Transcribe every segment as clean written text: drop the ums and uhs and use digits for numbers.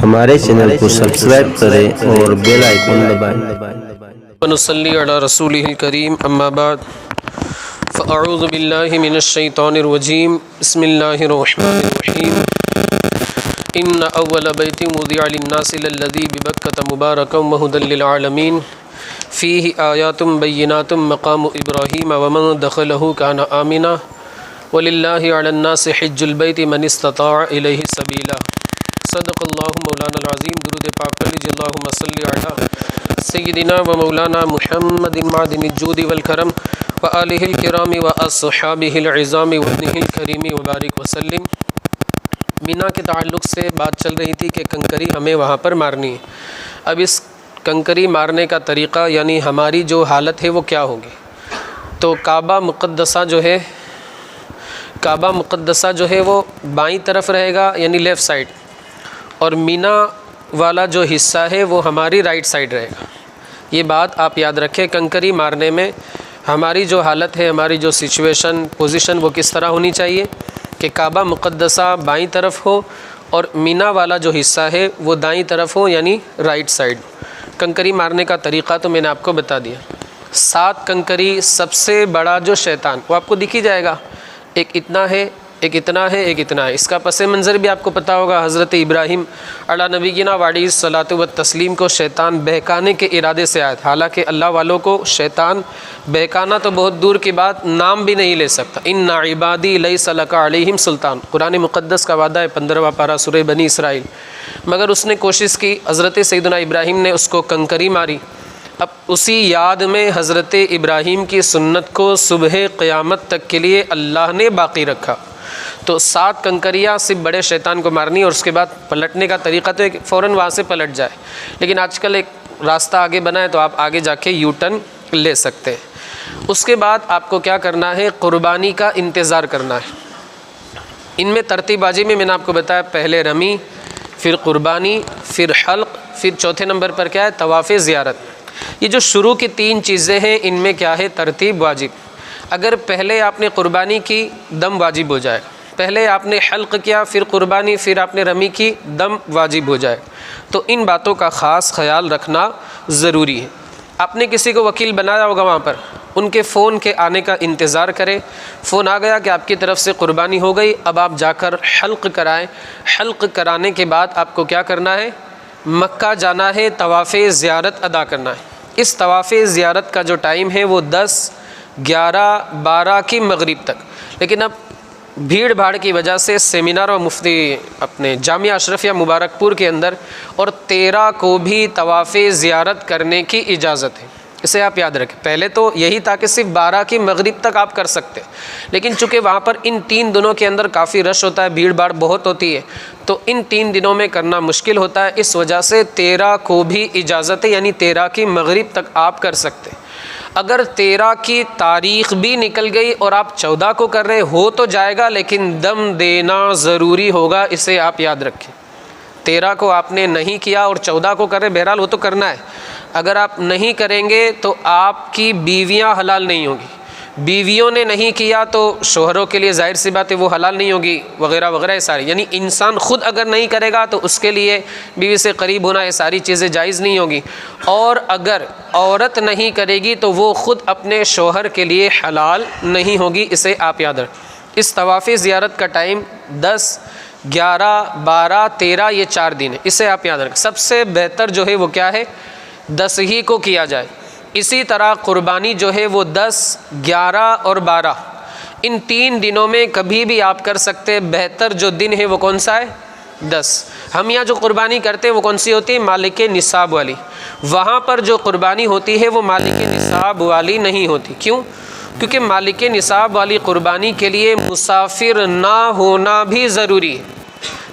ہمارے چینل کو سبسکرائب کریں اور بیل آئیکن دبائیں۔ ونصلی علی رسولہ الکریم اما بعد فاعوذ باللہ من الشیطان الرجیم بسم اللہ الرحمن الرحیم ان اول بیت وضع للناس للذی ببکۃ مبارکا وہدی للعالمین فیہ آیات بینات مقام ابراہیم ومن دخلہ کان آمنا وللہ علی الناس حج البیت من استطاع الیہ سبیلا۔ صدق اللہ مولانا العظیم۔ درود پاک پر لیجیے اللہم صلی علی سیدنا و مولانا محمد معدن الجود والکرم وآلہ الکرام واصحابہ العظام وابنہ الکریم وبارک وسلم۔ مینا کے تعلق سے بات چل رہی تھی کہ کنکری ہمیں وہاں پر مارنی ہے۔ اب اس کنکری مارنے کا طریقہ یعنی ہماری جو حالت ہے وہ کیا ہوگی؟ تو کعبہ مقدسہ جو ہے وہ بائیں طرف رہے گا یعنی لیفٹ سائڈ، اور مینا والا جو حصہ ہے وہ ہماری رائٹ سائڈ رہے گا۔ یہ بات آپ یاد رکھیں، کنکری مارنے میں ہماری جو حالت ہے، ہماری جو سچویشن پوزیشن وہ کس طرح ہونی چاہیے کہ کعبہ مقدسہ بائیں طرف ہو اور مینا والا جو حصہ ہے وہ دائیں طرف ہو یعنی رائٹ سائڈ۔ کنکری مارنے کا طریقہ تو میں نے آپ کو بتا دیا۔ 7 کنکری، سب سے بڑا جو شیطان وہ آپ کو دکھ ہی جائے گا، ایک اتنا ہے، ایک اتنا ہے، ایک اتنا ہے۔ اس کا پس منظر بھی آپ کو پتہ ہوگا، حضرت ابراہیم علی نبینا وعلیہ الصلاۃ والتسلیم کو شیطان بہکانے کے ارادے سے آیا تھا۔ حالانکہ اللہ والوں کو شیطان بہکانا تو بہت دور کی بات، نام بھی نہیں لے سکتا۔ ان عبادی لیس لک علیہم سلطان، قرآن مقدس کا وعدہ ہے، 15واں پارہ سورہ بنی اسرائیل۔ مگر اس نے کوشش کی، حضرت سیدنا ابراہیم نے اس کو کنکری ماری۔ اب اسی یاد میں حضرت ابراہیم کی سنت کو صبح قیامت تک کے لیے اللہ نے باقی رکھا۔ تو 7 کنکریاں صرف بڑے شیطان کو مارنی، اور اس کے بعد پلٹنے کا طریقہ تو فوراً وہاں سے پلٹ جائے، لیکن آج کل ایک راستہ آگے بنا ہے تو آپ آگے جا کے یو ٹرن لے سکتے ہیں۔ اس کے بعد آپ کو کیا کرنا ہے؟ قربانی کا انتظار کرنا ہے۔ ان میں ترتیب بازی میں نے آپ کو بتایا، پہلے رمی، پھر قربانی، پھر حلق، پھر چوتھے نمبر پر کیا ہے؟ طواف زیارت۔ یہ جو شروع کی 3 چیزیں ہیں ان میں کیا ہے؟ ترتیب واجب۔ اگر پہلے آپ نے قربانی کی، دم واجب ہو جائے گا۔ پہلے آپ نے حلق کیا، پھر قربانی، پھر آپ نے رمی کی، دم واجب ہو جائے گا۔ تو ان باتوں کا خاص خیال رکھنا ضروری ہے۔ آپ نے کسی کو وکیل بنایا ہوگا وہاں پر، ان کے فون کے آنے کا انتظار کریں۔ فون آ گیا کہ آپ کی طرف سے قربانی ہو گئی، اب آپ جا کر حلق کرائیں۔ حلق کرانے کے بعد آپ کو کیا کرنا ہے؟ مکہ جانا ہے، طواف زیارت ادا کرنا ہے۔ اس طواف زیارت کا جو ٹائم ہے وہ 10، 11، 12 کی مغرب تک۔ لیکن اب بھیڑ بھاڑ کی وجہ سے سیمینار اور مفتی اپنے جامعہ اشرفیہ مبارک پور کے اندر، اور 13 کو بھی طواف زیارت کرنے کی اجازت ہے۔ اسے آپ یاد رکھیں۔ پہلے تو یہی تھا کہ صرف 12 کی مغرب تک آپ کر سکتے، لیکن چونکہ وہاں پر ان 3 دنوں کے اندر کافی رش ہوتا ہے، بھیڑ بھاڑ بہت ہوتی ہے، تو ان 3 دنوں میں کرنا مشکل ہوتا ہے۔ اس وجہ سے 13 کو بھی اجازت ہے، یعنی 13 کی مغرب تک آپ کر سکتے۔ اگر 13 کی تاریخ بھی نکل گئی اور آپ 14 کو کر رہے ہو تو جائے گا، لیکن دم دینا ضروری ہوگا، اسے آپ یاد رکھیں۔ 13 کو آپ نے نہیں کیا اور 14 کو کر رہے، بہرحال وہ تو کرنا ہے۔ اگر آپ نہیں کریں گے تو آپ کی بیویاں حلال نہیں ہوں گی۔ بیویوں نے نہیں کیا تو شوہروں کے لیے ظاہر سی بات ہے وہ حلال نہیں ہوگی، وغیرہ وغیرہ، یہ ساری، یعنی انسان خود اگر نہیں کرے گا تو اس کے لیے بیوی سے قریب ہونا، یہ ساری چیزیں جائز نہیں ہوگی۔ اور اگر عورت نہیں کرے گی تو وہ خود اپنے شوہر کے لیے حلال نہیں ہوگی، اسے آپ یاد رکھیں۔ اس طواف زیارت کا ٹائم 10، 11، 12، 13 یہ 4 دن ہے، اسے آپ یاد رکھیں۔ سب سے بہتر جو ہے وہ کیا ہے؟ 10 ہی کو کیا جائے۔ اسی طرح قربانی جو ہے وہ 10، 11 اور 12 ان 3 دنوں میں کبھی بھی آپ کر سکتے۔ بہتر جو دن ہے وہ کون سا ہے؟ 10۔ ہم یہاں جو قربانی کرتے ہیں وہ کون سی ہوتی ہے؟ مالک نصاب والی۔ وہاں پر جو قربانی ہوتی ہے وہ مالک نصاب والی نہیں ہوتی۔ کیوں؟ کیونکہ مالک نصاب والی قربانی کے لیے مسافر نہ ہونا بھی ضروری ہے،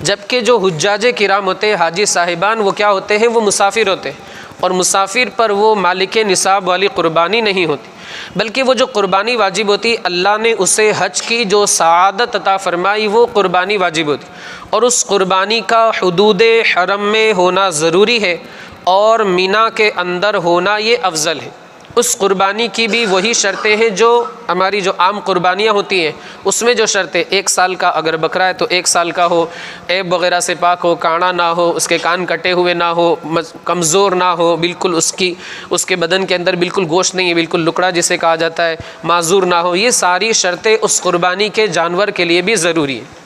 جبکہ جو حجاج کرام ہوتے ہیں، حاجی صاحبان، وہ کیا ہوتے ہیں؟ وہ مسافر ہوتے ہیں، اور مسافر پر وہ مالک نصاب والی قربانی نہیں ہوتی، بلکہ وہ جو قربانی واجب ہوتی، اللہ نے اسے حج کی جو سعادت عطا فرمائی وہ قربانی واجب ہوتی، اور اس قربانی کا حدود حرم میں ہونا ضروری ہے، اور مینا کے اندر ہونا یہ افضل ہے۔ اس قربانی کی بھی وہی شرطیں ہیں جو ہماری جو عام قربانیاں ہوتی ہیں اس میں جو شرطیں، 1 سال کا اگر بکرا ہے تو 1 سال کا ہو، عیب وغیرہ سے پاک ہو، کانڑا نہ ہو، اس کے کان کٹے ہوئے نہ ہو، کمزور نہ ہو، بالکل اس کے بدن کے اندر بالکل گوشت نہیں ہے، بالکل لکڑا جسے کہا جاتا ہے، معذور نہ ہو، یہ ساری شرطیں اس قربانی کے جانور کے لیے بھی ضروری ہیں۔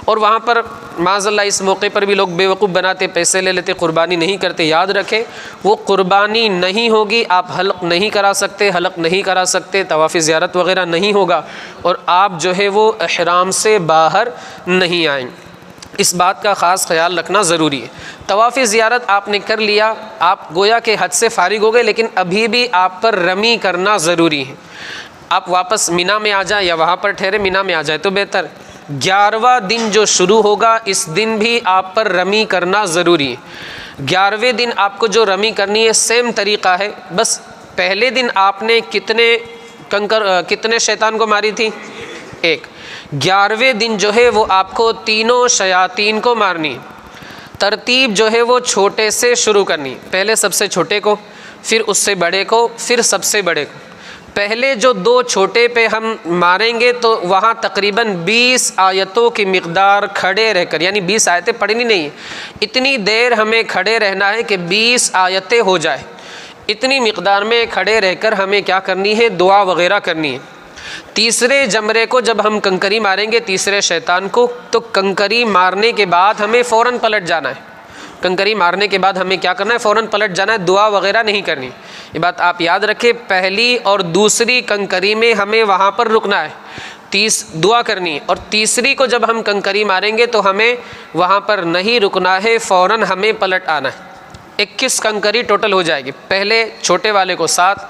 اور وہاں پر معاذ اللہ اس موقع پر بھی لوگ بیوقوف بناتے، پیسے لے لیتے، قربانی نہیں کرتے۔ یاد رکھیں وہ قربانی نہیں ہوگی، آپ حلق نہیں کرا سکتے، حلق نہیں کرا سکتے، طواف زیارت وغیرہ نہیں ہوگا، اور آپ جو ہے وہ احرام سے باہر نہیں آئیں۔ اس بات کا خاص خیال رکھنا ضروری ہے۔ طواف زیارت آپ نے کر لیا، آپ گویا کہ حج سے فارغ ہو گئے، لیکن ابھی بھی آپ پر رمی کرنا ضروری ہے۔ آپ واپس مینا میں آ جائیں یا وہاں پر ٹھہرے مینا میں آ جائے تو بہتر۔ 11واں دن جو شروع ہوگا اس دن بھی آپ پر رمی کرنا ضروری ہے۔ 11ویں دن آپ کو جو رمی کرنی ہے سیم طریقہ ہے، بس پہلے دن آپ نے کتنے شیطان کو ماری تھی؟ 1۔ 11ویں دن جو ہے وہ آپ کو تینوں شیاطین کو مارنی ہے۔ ترتیب جو ہے وہ چھوٹے سے شروع کرنی ہے، پہلے سب سے چھوٹے کو، پھر اس سے بڑے کو، پھر سب سے بڑے کو۔ پہلے جو 2 چھوٹے پہ ہم ماریں گے تو وہاں تقریباً 20 آیتوں کی مقدار کھڑے رہ کر، یعنی 20 آیتیں پڑھنی نہیں ہیں، اتنی دیر ہمیں کھڑے رہنا ہے کہ 20 آیتیں ہو جائے، اتنی مقدار میں کھڑے رہ کر ہمیں کیا کرنی ہے؟ دعا وغیرہ کرنی ہے۔ تیسرے جمرے کو جب ہم کنکری ماریں گے، تیسرے شیطان کو، تو کنکری مارنے کے بعد ہمیں فوراً پلٹ جانا ہے۔ کنکری مارنے کے بعد ہمیں کیا کرنا ہے؟ فوراً پلٹ جانا ہے، دعا وغیرہ نہیں کرنی۔ یہ بات آپ یاد رکھیں، پہلی اور دوسری کنکری میں ہمیں وہاں پر رکنا ہے، دعا کرنی ہے، اور تیسری کو جب ہم کنکری ماریں گے تو ہمیں وہاں پر نہیں رکنا ہے، فوراً ہمیں پلٹ آنا ہے۔ 21 کنکری ٹوٹل ہو جائے گی۔ پہلے چھوٹے والے کو 7،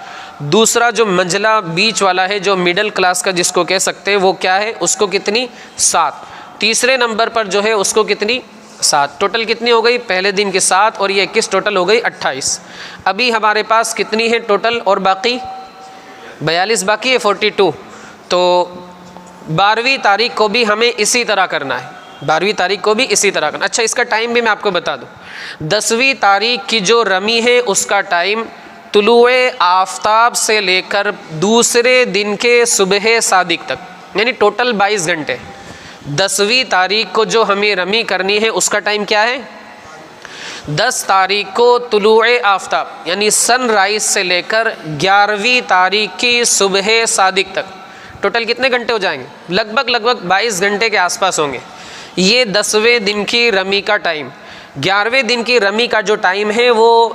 دوسرا جو منجلا بیچ والا ہے، جو مڈل کلاس کا جس کو کہہ سکتے ہیں، وہ کیا ہے؟ اس کو کتنی؟ 7۔ تیسرے نمبر پر جو ہے اس کو کتنی؟ 7۔ ٹوٹل کتنی ہو گئی؟ پہلے دن کی 7 اور یہ 21 ٹوٹل ہو گئی 28۔ ابھی ہمارے پاس کتنی ہے ٹوٹل؟ اور باقی 42 باقی ہے، 42۔ تو 12ویں تاریخ کو بھی ہمیں اسی طرح کرنا ہے، 12ویں تاریخ کو بھی اسی طرح کرنا۔ اچھا اس کا ٹائم بھی میں آپ کو بتا دوں، 10ویں تاریخ کی جو رمی ہے اس کا ٹائم طلوع آفتاب سے لے کر دوسرے دن کے صبح صادق تک، یعنی ٹوٹل 22 گھنٹے۔ 10ویں تاریخ کو جو ہمیں رمی کرنی ہے اس کا ٹائم کیا ہے؟ 10 تاریخ کو طلوع آفتاب یعنی سن رائز سے لے کر 11ویں تاریخ کی صبح صادق تک، ٹوٹل کتنے گھنٹے ہو جائیں گے؟ لگ بھگ 22 گھنٹے کے آس پاس ہوں گے۔ یہ 10ویں دن کی رمی کا ٹائم۔ 11ویں دن کی رمی کا جو ٹائم ہے وہ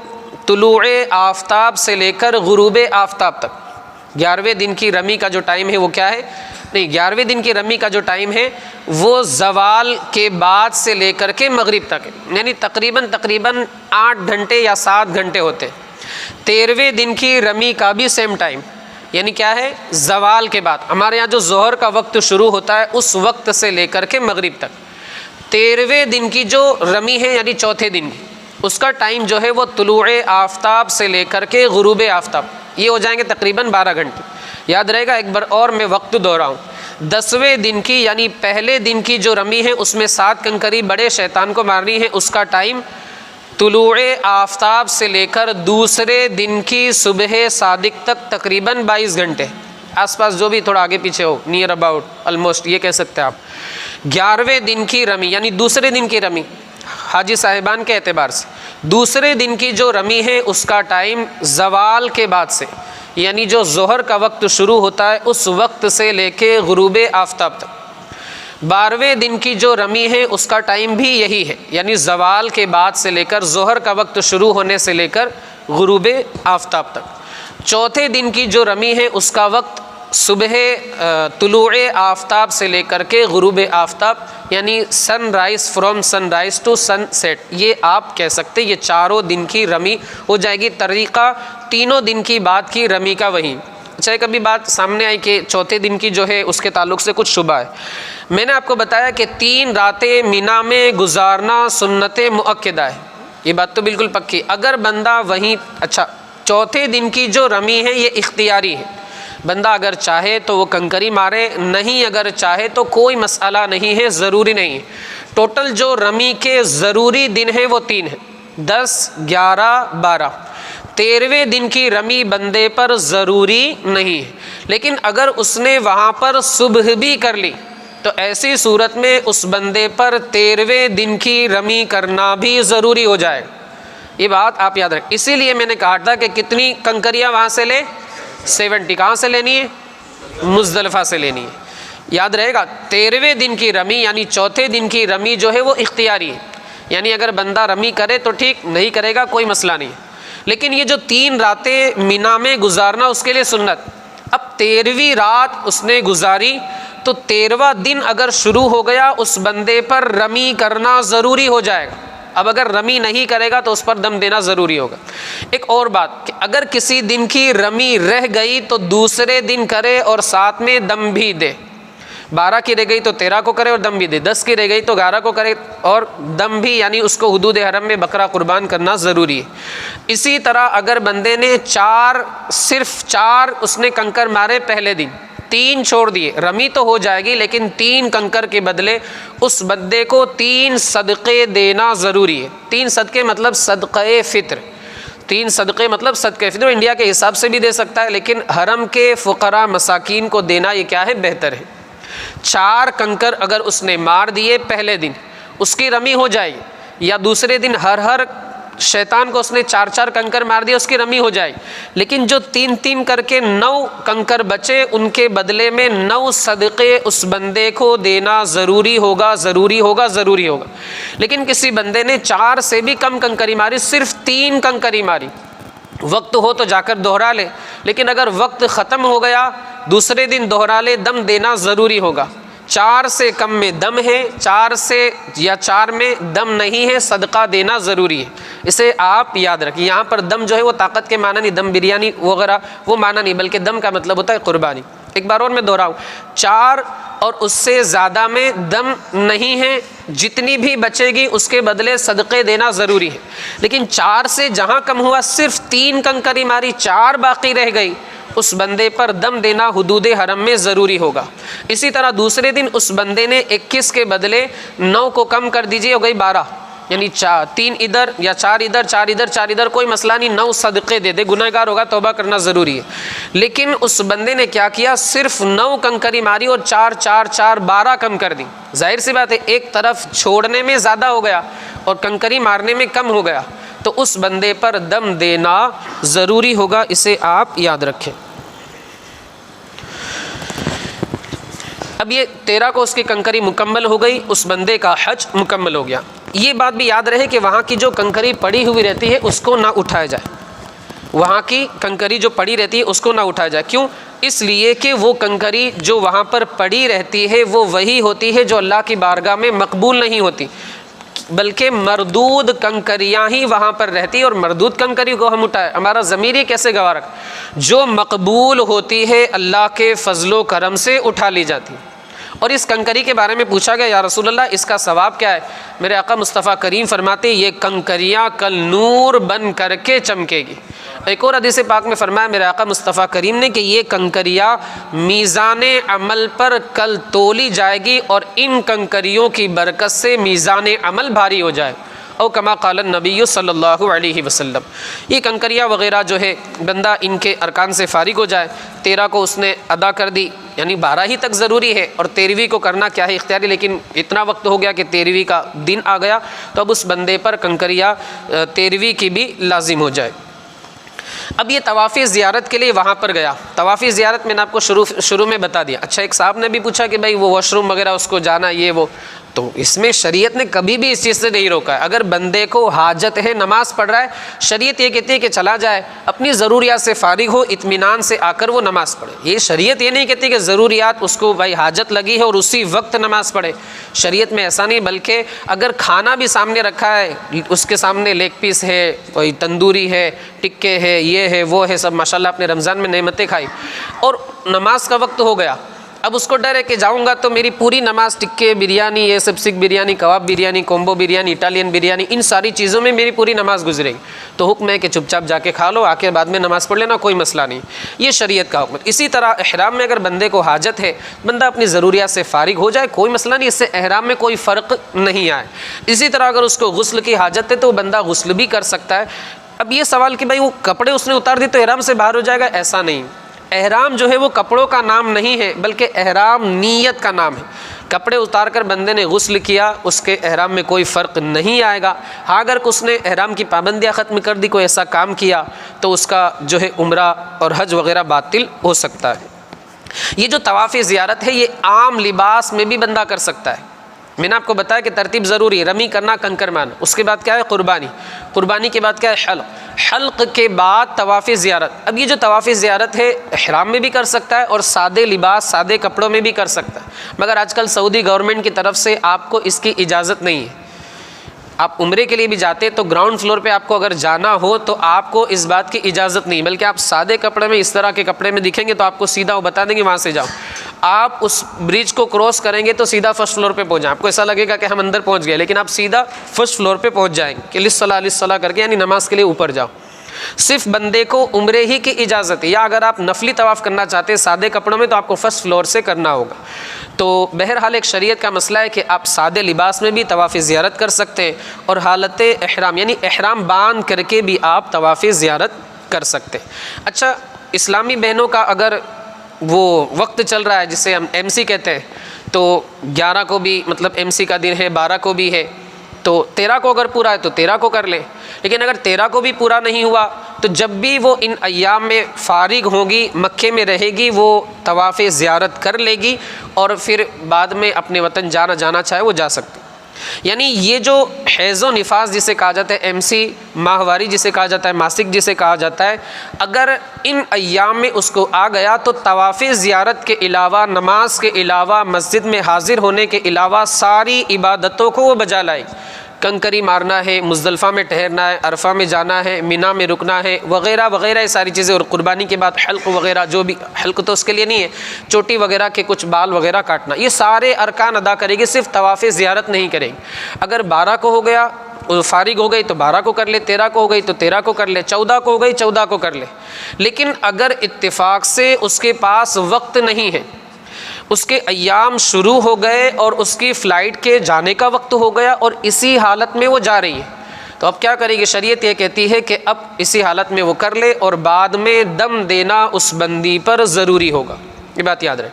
طلوع آفتاب سے لے کر غروب آفتاب تک۔ 11ویں دن کی رمی کا جو ٹائم ہے وہ کیا ہے؟ نہیں، 11ویں دن کی رمی کا جو ٹائم ہے وہ زوال کے بعد سے لے کر کے مغرب تک ہے، یعنی تقریباً 8 گھنٹے یا 7 گھنٹے ہوتے ہیں۔ 13ویں دن کی رمی کا بھی سیم ٹائم، یعنی کیا ہے؟ زوال کے بعد۔ ہمارے یہاں جو ظہر کا وقت شروع ہوتا ہے اس وقت سے لے کر کے مغرب تک۔ 13ویں دن کی جو رمی ہے یعنی چوتھے دن کی، اس کا ٹائم جو ہے وہ طلوع آفتاب سے لے کر کے غروب آفتاب، یہ ہو جائیں گے تقریباً 12 گھنٹے۔ یاد رہے گا، ایک بار اور میں وقت دہراؤں، 10ویں دن کی یعنی پہلے دن کی جو رمی ہے اس میں 7 کنکری بڑے شیطان کو مارنی ہے، اس کا ٹائم طلوع آفتاب سے لے کر دوسرے دن کی صبح صادق تک تقریباً 22 گھنٹے، آس پاس جو بھی تھوڑا آگے پیچھے ہو، نیئر اباؤٹ، آلموسٹ یہ کہہ سکتے ہیں آپ۔ 11ویں دن کی رمی یعنی دوسرے دن کی رمی، حاجی صاحبان کے اعتبار سے دوسرے دن کی جو رمی ہے اس کا ٹائم زوال کے بعد سے، یعنی جو ظہر کا وقت شروع ہوتا ہے اس وقت سے لے کے غروب آفتاب تک۔ 12ویں دن کی جو رمی ہے اس کا ٹائم بھی یہی ہے، یعنی زوال کے بعد سے لے کر ظہر کا وقت شروع ہونے سے لے کر غروب آفتاب تک۔ چوتھے دن کی جو رمی ہے اس کا وقت صبح طلوع آفتاب سے لے کر کے غروب آفتاب، یعنی sunrise from sunrise to sunset, یہ آپ کہہ سکتے، یہ چاروں دن کی رمی ہو جائے گی۔ طریقہ تینوں دن کی بات کی رمی کا وہی۔ اچھا کبھی بات سامنے آئی کہ چوتھے دن کی جو ہے اس کے تعلق سے کچھ شبہ ہے۔ میں نے آپ کو بتایا کہ 3 راتیں مینا میں گزارنا سنت مؤکدہ ہے، یہ بات تو بالکل پکی۔ اگر بندہ وہیں، اچھا چوتھے دن کی جو رمی ہے یہ اختیاری ہے، بندہ اگر چاہے تو وہ کنکری مارے، نہیں اگر چاہے تو کوئی مسئلہ نہیں ہے، ضروری نہیں ہے۔ ٹوٹل جو رمی کے ضروری دن ہیں وہ 3 ہیں، 10، 11، 12۔ 13ویں دن کی رمی بندے پر ضروری نہیں ہے، لیکن اگر اس نے وہاں پر صبح بھی کر لی تو ایسی صورت میں اس بندے پر 13ویں دن کی رمی کرنا بھی ضروری ہو جائے گا۔ یہ بات آپ یاد رکھیں، اسی لیے میں نے کہا تھا کہ کتنی کنکریاں وہاں سے لے، 70۔ کہاں سے لینی ہے؟ مزدلفہ سے لینی ہے۔ یاد رہے گا 13ویں دن کی رمی یعنی چوتھے دن کی رمی جو ہے وہ اختیاری ہے، یعنی اگر بندہ رمی کرے تو ٹھیک، نہیں کرے گا کوئی مسئلہ نہیں، لیکن یہ جو 3 راتیں مینا میں گزارنا اس کے لیے سنت۔ اب 13ویں رات اس نے گزاری تو 13واں دن اگر شروع ہو گیا اس بندے پر رمی کرنا ضروری ہو جائے گا۔ اب اگر رمی نہیں کرے گا تو اس پر دم دینا ضروری ہوگا۔ ایک اور بات کہ اگر کسی دن کی رمی رہ گئی تو دوسرے دن کرے اور ساتھ میں دم بھی دے۔ 12 کی رہ گئی تو 13 کو کرے اور دم بھی دے، 10 کی رہ گئی تو 11 کو کرے اور دم بھی، یعنی اس کو حدود حرم میں بکرا قربان کرنا ضروری ہے۔ اسی طرح اگر بندے نے صرف 4 اس نے کنکر مارے پہلے دن، 3 چھوڑ دیے، رمی تو ہو جائے گی لیکن 3 کنکر کے بدلے اس بندے کو 3 صدقے دینا ضروری ہے۔ 3 صدقے مطلب صدقہ فطر، 3 صدقے مطلب صدقہ فطر انڈیا کے حساب سے بھی دے سکتا ہے، لیکن حرم کے فقراء مساکین کو دینا یہ کیا ہے؟ بہتر ہے۔ 4 کنکر اگر اس نے مار دیے پہلے دن اس کی رمی ہو جائے گی، یا دوسرے دن ہر شیطان کو اس نے 4 کنکر مار دیے اس کی رمی ہو جائے گی، لیکن جو 3 کر کے 9 کنکر بچے ان کے بدلے میں 9 صدقے اس بندے کو دینا ضروری ہوگا۔ لیکن کسی بندے نے 4 سے بھی کم کنکری ماری، صرف 3 کنکری ماری، وقت ہو تو جا کر دوہرا لے، لیکن اگر وقت ختم ہو گیا دوسرے دن دوہرا لے، دم دینا ضروری ہوگا۔ 4 سے کم میں دم ہے، 4 سے یا 4 میں دم نہیں ہے، صدقہ دینا ضروری ہے۔ اسے آپ یاد رکھیں، یہاں پر دم جو ہے وہ طاقت کے معنی نہیں، دم بریانی وغیرہ وہ معنی نہیں، بلکہ دم کا مطلب ہوتا ہے قربانی۔ ایک بار اور میں دہراؤں، 4 اور اس سے زیادہ میں دم نہیں ہے، جتنی بھی بچے گی اس کے بدلے صدقے دینا ضروری ہے، لیکن 4 سے جہاں کم ہوا، صرف 3 کنکری ماری، 4 باقی رہ گئی، اس بندے پر دم دینا حدود حرم میں ضروری ہوگا۔ اسی طرح دوسرے دن اس بندے نے 21 کے بدلے 9 کو کم کر دیجئے، ہو گئی 12، یعنی 3 ادھر یا 4 ادھر، 4 ادھر، 4 ادھر، کوئی مسئلہ نہیں، 9 صدقے دے دے، گناہ گار ہوگا، توبہ کرنا ضروری ہے۔ لیکن اس بندے نے کیا کیا؟ صرف 9 کنکری ماری اور 4 4 4 12 کم کر دی۔ ظاہر سی بات ہے ایک طرف چھوڑنے میں زیادہ ہو گیا اور کنکری مارنے میں کم ہو گیا، تو اس بندے پر دم دینا ضروری ہوگا، اسے آپ یاد رکھیں۔ اب یہ 13 کو اس کی کنکری مکمل ہو گئی، اس بندے کا حج مکمل ہو گیا۔ یہ بات بھی یاد رہے کہ وہاں کی جو کنکری پڑی ہوئی رہتی ہے اس کو نہ اٹھایا جائے، وہاں کی کنکری جو پڑی رہتی ہے اس کو نہ اٹھایا جائے۔ کیوں؟ اس لیے کہ وہ کنکری جو وہاں پر پڑی رہتی ہے وہ وہی ہوتی ہے جو اللہ کی بارگاہ میں مقبول نہیں ہوتی، بلکہ مردود کنکریاں ہی وہاں پر رہتی، اور مردود کنکری کو ہم اٹھائے، ہمارا ضمیر ہی کیسے گواہ رکھ، جو مقبول ہوتی ہے اللہ کے فضل و کرم سے اٹھا لی جاتی۔ اور اس کنکری کے بارے میں پوچھا گیا، یا رسول اللہ اس کا ثواب کیا ہے؟ میرے آقا مصطفیٰ کریم فرماتے ہیں یہ کنکریاں کل نور بن کر کے چمکے گی۔ ایک اور حدیث پاک میں فرمایا میرے آقا مصطفیٰ کریم نے کہ یہ کنکریاں میزان عمل پر کل تولی جائے گی، اور ان کنکریوں کی برکت سے میزان عمل بھاری ہو جائے، او کما قال النبی صلی اللہ علیہ وسلم۔ یہ کنکریاں وغیرہ جو ہے بندہ ان کے ارکان سے فارغ ہو جائے۔ 13 کو اس نے ادا کر دی، یعنی 12 ہی تک ضروری ہے، اور 13ویں کو کرنا کیا ہے؟ اختیاری، لیکن اتنا وقت ہو گیا کہ 13ویں کا دن آ گیا، تو اب اس بندے پر کنکریاں 13ویں کی بھی لازم ہو جائے۔ اب یہ طواف زیارت کے لیے وہاں پر گیا۔ طواف زیارت میں نے آپ کو شروع میں بتا دیا۔ اچھا، ایک صاحب نے بھی پوچھا کہ بھائی وہ واش روم وغیرہ اس کو جانا یہ وہ، تو اس میں شریعت نے کبھی بھی اس چیز سے نہیں روکا ہے۔ اگر بندے کو حاجت ہے، نماز پڑھ رہا ہے، شریعت یہ کہتی ہے کہ چلا جائے، اپنی ضروریات سے فارغ ہو، اطمینان سے آ کر وہ نماز پڑھے۔ یہ شریعت یہ نہیں کہتی کہ ضروریات اس کو بھائی حاجت لگی ہے اور اسی وقت نماز پڑھے، شریعت میں ایسا نہیں، بلکہ اگر کھانا بھی سامنے رکھا ہے، اس کے سامنے لیگ پیس ہے، کوئی تندوری ہے، ٹکے ہے، یہ ہے وہ ہے، سب ماشاءاللہ اپنے رمضان میں نعمتیں کھائی، اور نماز کا وقت ہو گیا، اب اس کو ڈر ہے کہ جاؤں گا تو میری پوری نماز ٹکے بریانی، یہ سب سکھ بریانی، کباب بریانی، کومبو بریانی، اٹالین بریانی، ان ساری چیزوں میں میری پوری نماز گزرے گی، تو حکم ہے کہ چپ چاپ جا کے کھا لو، آ کے بعد میں نماز پڑھ لینا، کوئی مسئلہ نہیں، یہ شریعت کا حکم ہے۔ اسی طرح احرام میں اگر بندے کو حاجت ہے، بندہ اپنی ضروریات سے فارغ ہو جائے، کوئی مسئلہ نہیں، اس سے احرام میں کوئی فرق نہیں آئے۔ اسی طرح اگر اس کو غسل کی حاجت ہے تو بندہ غسل بھی کر سکتا ہے، اب یہ سوال کہ بھائی وہ کپڑے اس نے اتار دی تو احرام سے باہر ہو جائے گا، ایسا نہیں. احرام جو ہے وہ کپڑوں کا نام نہیں ہے، بلکہ احرام نیت کا نام ہے. کپڑے اتار کر بندے نے غسل کیا، اس کے احرام میں کوئی فرق نہیں آئے گا. ہاں اگر اس نے احرام کی پابندیاں ختم کر دی، کوئی ایسا کام کیا، تو اس کا جو ہے عمرہ اور حج وغیرہ باطل ہو سکتا ہے. یہ جو طواف زیارت ہے یہ عام لباس میں بھی بندہ کر سکتا ہے. میں نے آپ کو بتایا کہ ترتیب ضروری ہے، رمی کرنا، کنکر مارنا، اس کے بعد کیا ہے قربانی، قربانی کے بعد کیا ہے حلق، حلق کے بعد طواف زیارت. اب یہ جو طواف زیارت ہے احرام میں بھی کر سکتا ہے اور سادے لباس سادے کپڑوں میں بھی کر سکتا ہے، مگر آج کل سعودی گورنمنٹ کی طرف سے آپ کو اس کی اجازت نہیں ہے. آپ عمرے کے لیے بھی جاتے تو گراؤنڈ فلور پہ آپ کو اگر جانا ہو تو آپ کو اس بات کی اجازت نہیں، بلکہ آپ سادے کپڑے میں اس طرح کے کپڑے میں دکھیں گے تو آپ کو سیدھا وہ بتا دیں گے وہاں سے جاؤ. آپ اس برج کو کراس کریں گے تو سیدھا فرسٹ فلور پہ پہنچ جائیں، آپ کو ایسا لگے گا کہ ہم اندر پہنچ گئے، لیکن آپ سیدھا فرسٹ فلور پہ پہنچ جائیں گے کہ للصلاۃ کر کے، یعنی نماز کے لیے اوپر جاؤ. صرف بندے کو عمرے ہی کی اجازت ہے، یا اگر آپ نفلی طواف کرنا چاہتے ہیں سادے کپڑوں میں تو آپ کو فرسٹ فلور سے کرنا ہوگا. تو بہرحال ایک شریعت کا مسئلہ ہے کہ آپ سادے لباس میں بھی طواف زیارت کر سکتے ہیں، اور حالت احرام یعنی احرام باندھ کر کے بھی آپ طواف زیارت کر سکتے ہیں. اچھا، اسلامی بہنوں کا اگر وہ وقت چل رہا ہے جسے ہم MC کہتے ہیں، تو 11 کو بھی مطلب MC کا دن ہے، 12 کو بھی ہے، تو 13 کو اگر پورا ہے تو 13 کو کر لیں. لیکن اگر 13 کو بھی پورا نہیں ہوا تو جب بھی وہ ان ایام میں فارغ ہوگی، مکے میں رہے گی، وہ طواف زیارت کر لے گی اور پھر بعد میں اپنے وطن جانا چاہے وہ جا سکتی. یعنی یہ جو حیض و نفاس جسے کہا جاتا ہے، MC ماہواری جسے کہا جاتا ہے، ماسک جسے کہا جاتا ہے، اگر ان ایام میں اس کو آ گیا تو طواف زیارت کے علاوہ، نماز کے علاوہ، مسجد میں حاضر ہونے کے علاوہ ساری عبادتوں کو وہ بجا لائے. کنکری مارنا ہے، مزدلفہ میں ٹھہرنا ہے، عرفہ میں جانا ہے، مینا میں رکنا ہے، وغیرہ وغیرہ، یہ ساری چیزیں. اور قربانی کے بعد حلق وغیرہ، جو بھی حلق تو اس کے لیے نہیں ہے، چوٹی وغیرہ کے کچھ بال وغیرہ کاٹنا، یہ سارے ارکان ادا کرے گی، صرف طواف زیارت نہیں کرے گی. اگر 12 کو ہو گیا، فارغ ہو گئی تو 12 کو کر لے، 13 کو ہو گئی تو 13 کو کر لے، 14 کو ہو گئی 14 کو کر لے. لیکن اگر اتفاق سے اس کے پاس وقت نہیں ہے، اس کے ایام شروع ہو گئے اور اس کی فلائٹ کے جانے کا وقت ہو گیا اور اسی حالت میں وہ جا رہی ہے، تو اب کیا کرے گی؟ شریعت یہ کہتی ہے کہ اب اسی حالت میں وہ کر لے، اور بعد میں دم دینا اس بندی پر ضروری ہوگا. یہ بات یاد رہے.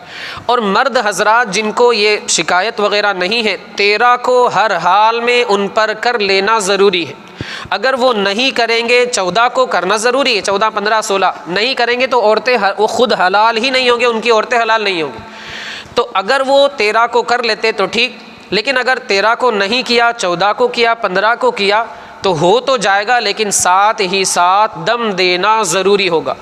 اور مرد حضرات جن کو یہ شکایت وغیرہ نہیں ہے، 13 کو ہر حال میں ان پر کر لینا ضروری ہے. اگر وہ نہیں کریں گے، 14 کو کرنا ضروری ہے، 14، 15، 16 نہیں کریں گے تو عورتیں وہ خود حلال ہی نہیں ہوں گے، ان کی عورتیں حلال نہیں ہوں گی. تو اگر وہ 13 کو کر لیتے تو ٹھیک، لیکن اگر 13 کو نہیں کیا، 14 کو کیا، 15 کو کیا تو ہو تو جائے گا، لیکن ساتھ ہی ساتھ دم دینا ضروری ہوگا.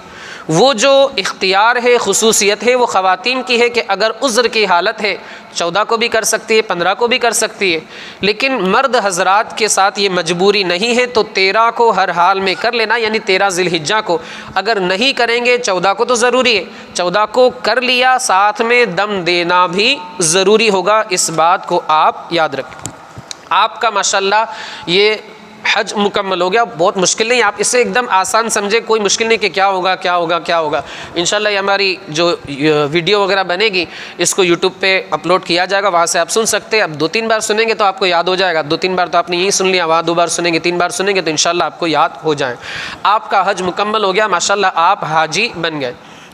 وہ جو اختیار ہے، خصوصیت ہے، وہ خواتین کی ہے کہ اگر عذر کی حالت ہے 14 کو بھی کر سکتی ہے، 15 کو بھی کر سکتی ہے. لیکن مرد حضرات کے ساتھ یہ مجبوری نہیں ہے، تو 13 کو ہر حال میں کر لینا، یعنی 13 ذی الحجہ کو. اگر نہیں کریں گے 14 کو تو ضروری ہے، 14 کو کر لیا، ساتھ میں دم دینا بھی ضروری ہوگا. اس بات کو آپ یاد رکھیں. آپ کا ماشاءاللہ یہ حج مکمل ہو گیا. بہت مشکل نہیں، آپ اسے ایک دم آسان سمجھے، کوئی مشکل نہیں کہ کیا ہوگا کیا ہوگا کیا ہوگا. انشاءاللہ یہ ہماری جو ویڈیو وغیرہ بنے گی اس کو یوٹیوب پہ اپلوڈ کیا جائے گا، وہاں سے آپ سن سکتے ہیں. اب 2-3 بار سنیں گے تو آپ کو یاد ہو جائے گا. 2-3 بار تو آپ نے یہی سن لیا، وہاں 2 بار سنیں گے، 3 بار سنیں گے تو انشاءاللہ آپ کو یاد ہو جائیں. آپ کا حج مکمل ہو گیا، ماشاءاللہ آپ حاجی بن گئے.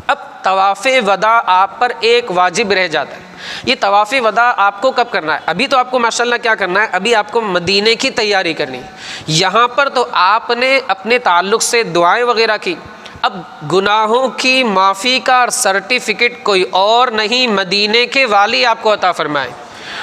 اب طواف وداع آپ پر ایک واجب رہ جاتا ہے. یہ طواف وداع آپ کو کب کرنا ہے؟ ابھی تو آپ کو ماشاءاللہ کیا کرنا ہے؟ ابھی آپ کو مدینے کی تیاری کرنی ہے. یہاں پر تو آپ نے اپنے تعلق سے دعائیں وغیرہ کی. اب گناہوں کی معافی کا سرٹیفکیٹ کوئی اور نہیں، مدینے کے والی آپ کو عطا فرمائے.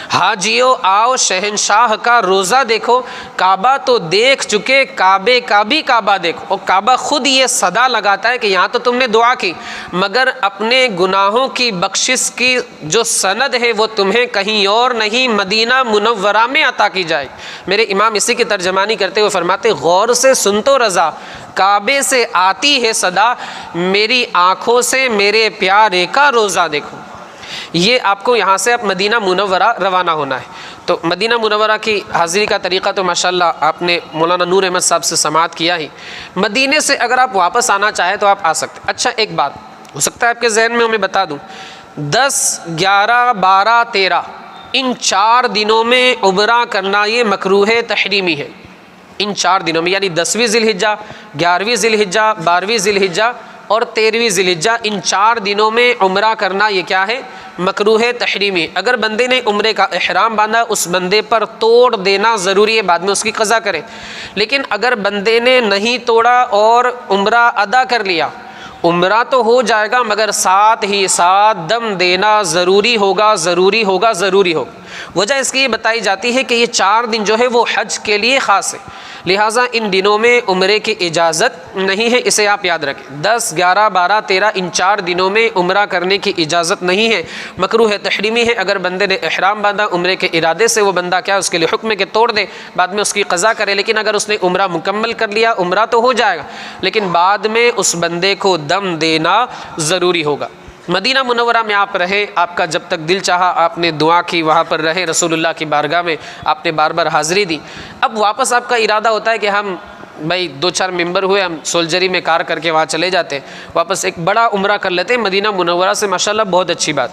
حاجیو آؤ شہنشاہ کا روزہ دیکھو، کعبہ تو دیکھ چکے، کعبے کا بھی کعبہ دیکھو. اور کعبہ خود یہ صدا لگاتا ہے کہ یہاں تو تم نے دعا کی، مگر اپنے گناہوں کی بخشش کی جو سند ہے وہ تمہیں کہیں اور نہیں، مدینہ منورہ میں عطا کی جائے. میرے امام اسی کی ترجمانی کرتے ہوئے فرماتے، غور سے سن تو رضا، کعبے سے آتی ہے صدا، میری آنکھوں سے میرے پیارے کا روزہ دیکھو. یہ آپ کو یہاں سے اب مدینہ منورہ روانہ ہونا ہے. تو مدینہ منورہ کی حاضری کا طریقہ تو ماشاءاللہ آپ نے مولانا نور احمد صاحب سے سماعت کیا ہی. مدینے سے اگر آپ واپس آنا چاہیں تو آپ آ سکتے. اچھا ایک بات ہو سکتا ہے آپ کے ذہن میں میں بتا دوں، 10، 11، 12، 13 ان 4 دنوں میں عمرہ کرنا یہ مکروہ تحریمی ہے. ان 4 دنوں میں، یعنی 10ویں ذی الحجہ، 11ویں ذی الحجہ، 12ویں ذی الحجہ اور 13ویں ذی الحجہ، ان 4 دنوں میں عمرہ کرنا یہ کیا ہے؟ مکروہ تحریمی۔ اگر بندے نے عمرے کا احرام باندھا، اس بندے پر توڑ دینا ضروری ہے، بعد میں اس کی قضا کرے۔ لیکن اگر بندے نے نہیں توڑا اور عمرہ ادا کر لیا، عمرہ تو ہو جائے گا مگر ساتھ ہی ساتھ دم دینا ضروری ہوگا، ضروری ہوگا، ضروری ہوگا۔ وجہ اس کی یہ بتائی جاتی ہے کہ یہ 4 دن جو ہے وہ حج کے لیے خاص ہے، لہٰذا ان دنوں میں عمرے کی اجازت نہیں ہے، اسے آپ یاد رکھیں۔ 10، 11، 12، 13 ان 4 دنوں میں عمرہ کرنے کی اجازت نہیں ہے، مکروہ تحریمی ہے۔ اگر بندے نے احرام باندھا عمرے کے ارادے سے، وہ بندہ کیا اس کے لیے حکم ہے کہ توڑ دے، بعد میں اس کی قضا کرے۔ لیکن اگر اس نے عمرہ مکمل کر لیا، عمرہ تو ہو جائے گا، لیکن بعد میں اس بندے کو دم دینا ضروری ہوگا۔ مدینہ منورہ میں آپ رہے، آپ کا جب تک دل چاہا آپ نے دعا کی، وہاں پر رہے، رسول اللہ کی بارگاہ میں آپ نے بار بار حاضری دی۔ اب واپس آپ کا ارادہ ہوتا ہے کہ ہم بھائی 2-4 ممبر ہوئے، ہم سولجری میں کار کر کے وہاں چلے جاتے ہیں، واپس ایک بڑا عمرہ کر لیتے ہیں مدینہ منورہ سے، ماشاءاللہ بہت اچھی بات۔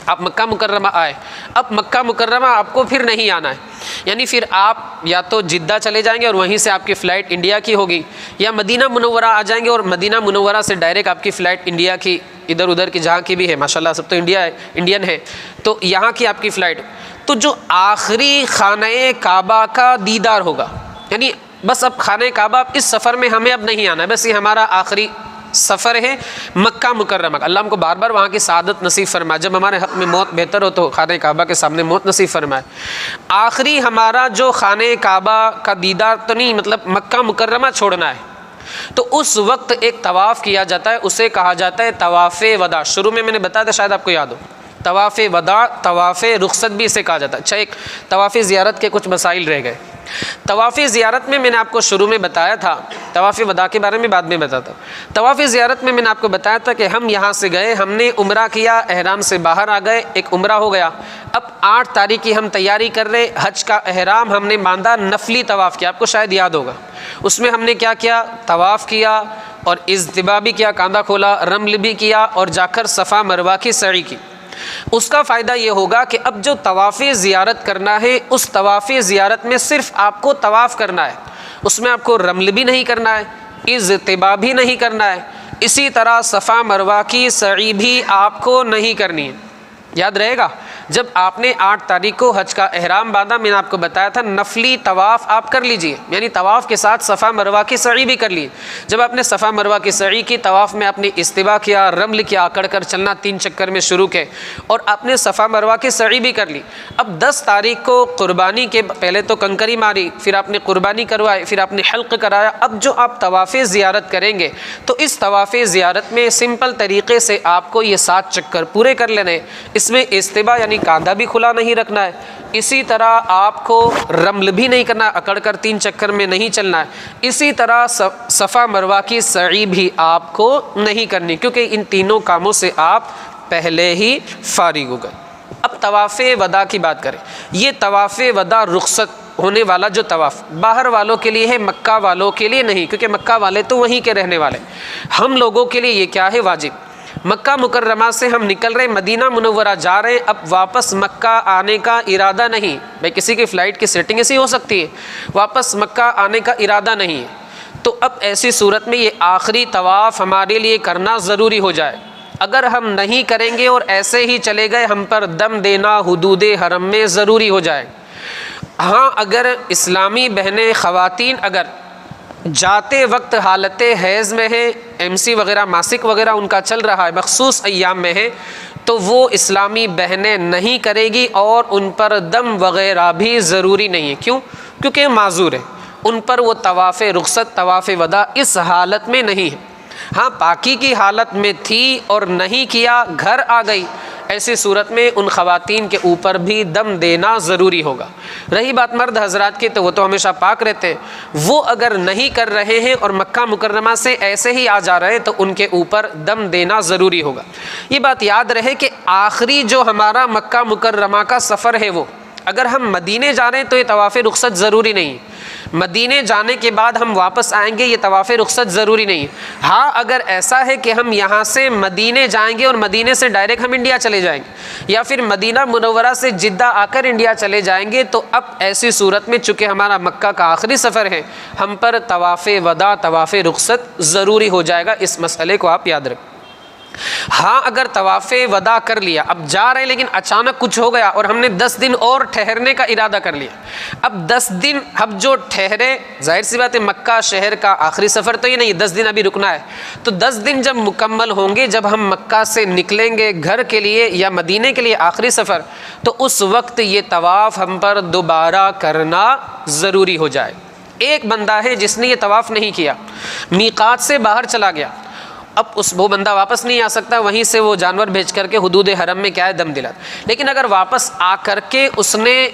آپ مکہ مکرمہ آئے، اب مکہ مکرمہ آپ کو پھر نہیں آنا ہے، یعنی پھر آپ یا تو جدہ چلے جائیں گے اور وہیں سے آپ کی فلائٹ انڈیا کی ہوگی، یا مدینہ منورہ آ جائیں گے اور مدینہ منورہ سے ڈائریکٹ آپ کی فلائٹ انڈیا کی، ادھر ادھر کی جہاں کی بھی ہے، ماشاءاللہ سب تو انڈین ہے، تو یہاں کی آپ کی فلائٹ، تو جو آخری خانہ کعبہ کا دیدار ہوگا، یعنی بس اب خانہ کعبہ اس سفر میں ہمیں اب نہیں آنا ہے، بس یہ ہمارا آخری سفر ہے مکہ مکرمہ کا۔ اللہ ہم کو بار بار وہاں کی سعادت نصیب فرمائے، جب ہمارے حق میں موت بہتر ہو تو خانہ کعبہ کے سامنے موت نصیب فرمائے۔ آخری ہمارا جو خانہ کعبہ کا دیدار تو نہیں، مطلب مکہ مکرمہ چھوڑنا ہے، تو اس وقت ایک طواف کیا جاتا ہے، اسے کہا جاتا ہے طواف وداع۔ شروع میں نے بتایا تھا، شاید آپ کو یاد ہو، طواف وداع، طواف رخصت بھی اسے کہا جاتا ہے۔ اچھا، ایک طواف زیارت کے کچھ مسائل رہ گئے۔ طواف زیارت میں نے آپ کو شروع میں بتایا تھا، طواف وداع کے بارے میں بعد میں بتاتا ہوں۔ طواف زیارت میں نے آپ کو بتایا تھا کہ ہم یہاں سے گئے، ہم نے عمرہ کیا، احرام سے باہر آ گئے، ایک عمرہ ہو گیا۔ اب 8 تاریخ کی ہم تیاری کر رہے، حج کا احرام ہم نے باندھا، نفلی طواف کیا، آپ کو شاید یاد ہوگا۔ اس میں ہم نے کیا کیا؟ طواف کیا اور اجتباء بھی کیا، کاندھا کھولا، رمل بھی کیا اور جا کر صفا مروہ کی سعی کی۔ اس کا فائدہ یہ ہوگا کہ اب جو طواف زیارت کرنا ہے، اس طواف زیارت میں صرف آپ کو طواف کرنا ہے، اس میں آپ کو رمل بھی نہیں کرنا ہے، اجتباء بھی نہیں کرنا ہے، اسی طرح صفا مروہ کی سعی بھی آپ کو نہیں کرنی ہے۔ یاد رہے گا، جب آپ نے 8 تاریخ کو حج کا احرام باندھا، میں نے آپ کو بتایا تھا نفلی طواف آپ کر لیجئے، یعنی طواف کے ساتھ صفا مروہ کی سعی بھی کر لیے۔ جب آپ نے صفا مروہ کی سعی کی، طواف میں آپ نے اجتباء کیا، رمل کیا، اکڑ کر چلنا 3 چکر میں شروع کے، اور آپ نے صفا مروہ کی سعی بھی کر لی۔ اب 10 تاریخ کو قربانی کے پہلے تو کنکری ماری، پھر آپ نے قربانی کروائی، پھر آپ نے حلق کرایا۔ اب جو آپ طواف زیارت کریں گے، تو اس طواف زیارت میں سمپل طریقے سے آپ کو یہ 7 چکر پورے کر لینے، اس میں اجتباء یعنی کاندھا بھی کھلا نہیں رکھنا ہے، اسی طرح آپ کو رمل بھی نہیں کرنا، اکڑ کر 3 چکر میں نہیں چلنا ہے، اسی طرح صفا مروہ کی سعی بھی آپ کو نہیں کرنی، کیونکہ ان تینوں کاموں سے آپ پہلے ہی فارغ ہو گئے۔ اب طواف وداع کی بات کریں، یہ طواف وداع رخصت ہونے والا جو طواف باہر والوں کے لیے ہے، مکہ والوں کے لیے نہیں، کیونکہ مکہ والے تو وہیں کے رہنے والے، ہم لوگوں کے لیے یہ کیا ہے؟ واجب۔ مکہ مکرمہ سے ہم نکل رہے، مدینہ منورہ جا رہے، اب واپس مکہ آنے کا ارادہ نہیں، بھائی کسی کی فلائٹ کی سیٹنگ ایسی ہو سکتی ہے، واپس مکہ آنے کا ارادہ نہیں ہے، تو اب ایسی صورت میں یہ آخری طواف ہمارے لیے کرنا ضروری ہو جائے۔ اگر ہم نہیں کریں گے اور ایسے ہی چلے گئے، ہم پر دم دینا حدود حرم میں ضروری ہو جائے۔ ہاں، اگر اسلامی بہنیں خواتین اگر جاتے وقت حالت حیض میں ہے، MC وغیرہ ماسک وغیرہ ان کا چل رہا ہے، مخصوص ایام میں ہے، تو وہ اسلامی بہنیں نہیں کرے گی اور ان پر دم وغیرہ بھی ضروری نہیں ہے۔ کیوں؟ کیونکہ معذور ہے، ان پر وہ طواف رخصت، طواف وداع اس حالت میں نہیں ہے۔ ہاں، پاکی کی حالت میں تھی اور نہیں کیا، گھر آ گئی، ایسی صورت میں ان خواتین کے اوپر بھی دم دینا ضروری ہوگا۔ رہی بات مرد حضرات کی، تو وہ تو ہمیشہ پاک رہتے ہیں، وہ اگر نہیں کر رہے ہیں اور مکہ مکرمہ سے ایسے ہی آ جا رہے ہیں، تو ان کے اوپر دم دینا ضروری ہوگا۔ یہ بات یاد رہے کہ آخری جو ہمارا مکہ مکرمہ کا سفر ہے، وہ اگر ہم مدینے جا رہے ہیں تو یہ طواف رخصت ضروری نہیں، مدینے جانے کے بعد ہم واپس آئیں گے یہ طواف رخصت ضروری نہیں ہے۔ ہاں اگر ایسا ہے کہ ہم یہاں سے مدینے جائیں گے اور مدینے سے ڈائریکٹ ہم انڈیا چلے جائیں گے، یا پھر مدینہ منورہ سے جدہ آ کر انڈیا چلے جائیں گے، تو اب ایسی صورت میں چونکہ ہمارا مکہ کا آخری سفر ہے، ہم پر طواف وداع طواف رخصت ضروری ہو جائے گا۔ اس مسئلے کو آپ یاد رکھیں۔ ہاں اگر طواف وداع کر لیا، اب جا رہے ہیں لیکن اچانک کچھ ہو گیا اور ہم نے 10 دن اور ٹھہرنے کا ارادہ کر لیا، اب 10 دن اب جو ٹھہرے، ظاہر سی بات ہے مکہ شہر کا آخری سفر تو یہ نہیں، 10 دن ابھی رکنا ہے، تو 10 دن جب مکمل ہوں گے، جب ہم مکہ سے نکلیں گے گھر کے لیے یا مدینے کے لیے آخری سفر، تو اس وقت یہ طواف ہم پر دوبارہ کرنا ضروری ہو جائے۔ ایک بندہ ہے جس نے یہ طواف نہیں کیا، میقات سے باہر چلا گیا، اب وہ بندہ واپس نہیں آ سکتا، وہیں سے وہ جانور بھیج کر کے حدود حرم میں کیا ہے دم دلا، لیکن اگر واپس آ کر کے اس نے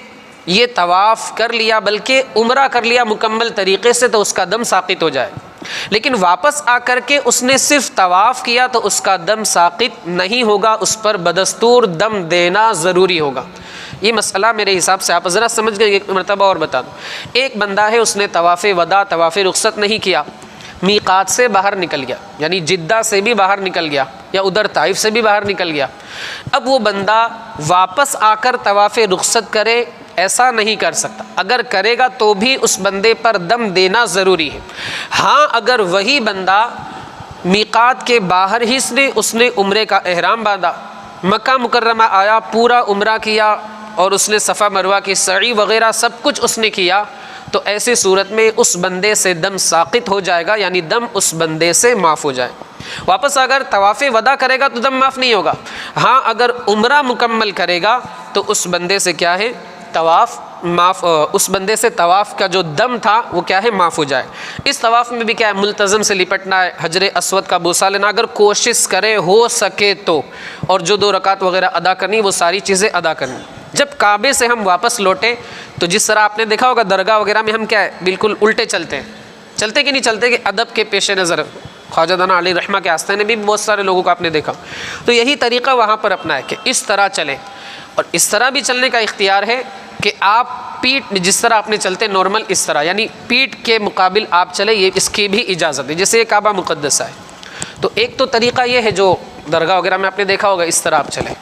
یہ طواف کر لیا بلکہ عمرہ کر لیا مکمل طریقے سے، تو اس کا دم ساقط ہو جائے۔ لیکن واپس آ کر کے اس نے صرف طواف کیا تو اس کا دم ساقط نہیں ہوگا، اس پر بدستور دم دینا ضروری ہوگا۔ یہ مسئلہ میرے حساب سے آپ ذرا سمجھ گئے، ایک مرتبہ اور بتا دوں۔ ایک بندہ ہے اس نے طواف وداع طواف رخصت نہیں کیا، میقات سے باہر نکل گیا، یعنی جدہ سے بھی باہر نکل گیا یا ادھر طائف سے بھی باہر نکل گیا، اب وہ بندہ واپس آ کر طواف رخصت کرے، ایسا نہیں کر سکتا۔ اگر کرے گا تو بھی اس بندے پر دم دینا ضروری ہے۔ ہاں اگر وہی بندہ میقات کے باہر ہی اس نے عمرے کا احرام باندھا، مکہ مکرمہ آیا، پورا عمرہ کیا اور اس نے صفا مروہ کی سعی وغیرہ سب کچھ اس نے کیا، تو ایسی صورت میں اس بندے سے دم ساقط ہو جائے گا، یعنی دم اس بندے سے معاف ہو جائے۔ واپس اگر طواف وداع کرے گا تو دم معاف نہیں ہوگا، ہاں اگر عمرہ مکمل کرے گا تو اس بندے سے کیا ہے طواف معاف، اس بندے سے طواف کا جو دم تھا وہ کیا ہے معاف ہو جائے۔ اس طواف میں بھی کیا ہے ملتزم سے لپٹنا ہے، حجر اسود کا بوسہ لینا، اگر کوشش کرے ہو سکے تو، اور جو 2 رکعت وغیرہ ادا کرنی وہ ساری چیزیں ادا کرنی۔ جب کعبے سے ہم واپس لوٹے تو جس طرح آپ نے دیکھا ہوگا درگاہ وغیرہ میں ہم کیا ہے بالکل الٹے چلتے ہیں، چلتے کہ نہیں چلتے کہ ادب کے پیش نظر، خواجہ دانا علی رحمہ کے آستانے بھی بہت سارے لوگوں کو آپ نے دیکھا، تو یہی طریقہ وہاں پر اپنا ہے کہ اس طرح چلیں، اور اس طرح بھی چلنے کا اختیار ہے کہ آپ پیٹھ جس طرح آپ نے چلتے نارمل اس طرح، یعنی پیٹھ کے مقابل آپ چلے، یہ اس کی بھی اجازت ہے، جیسے یہ کعبہ مقدسہ ہے، تو ایک تو طریقہ یہ ہے جو درگاہ وغیرہ میں آپ نے دیکھا ہوگا، اس طرح آپ چلیں،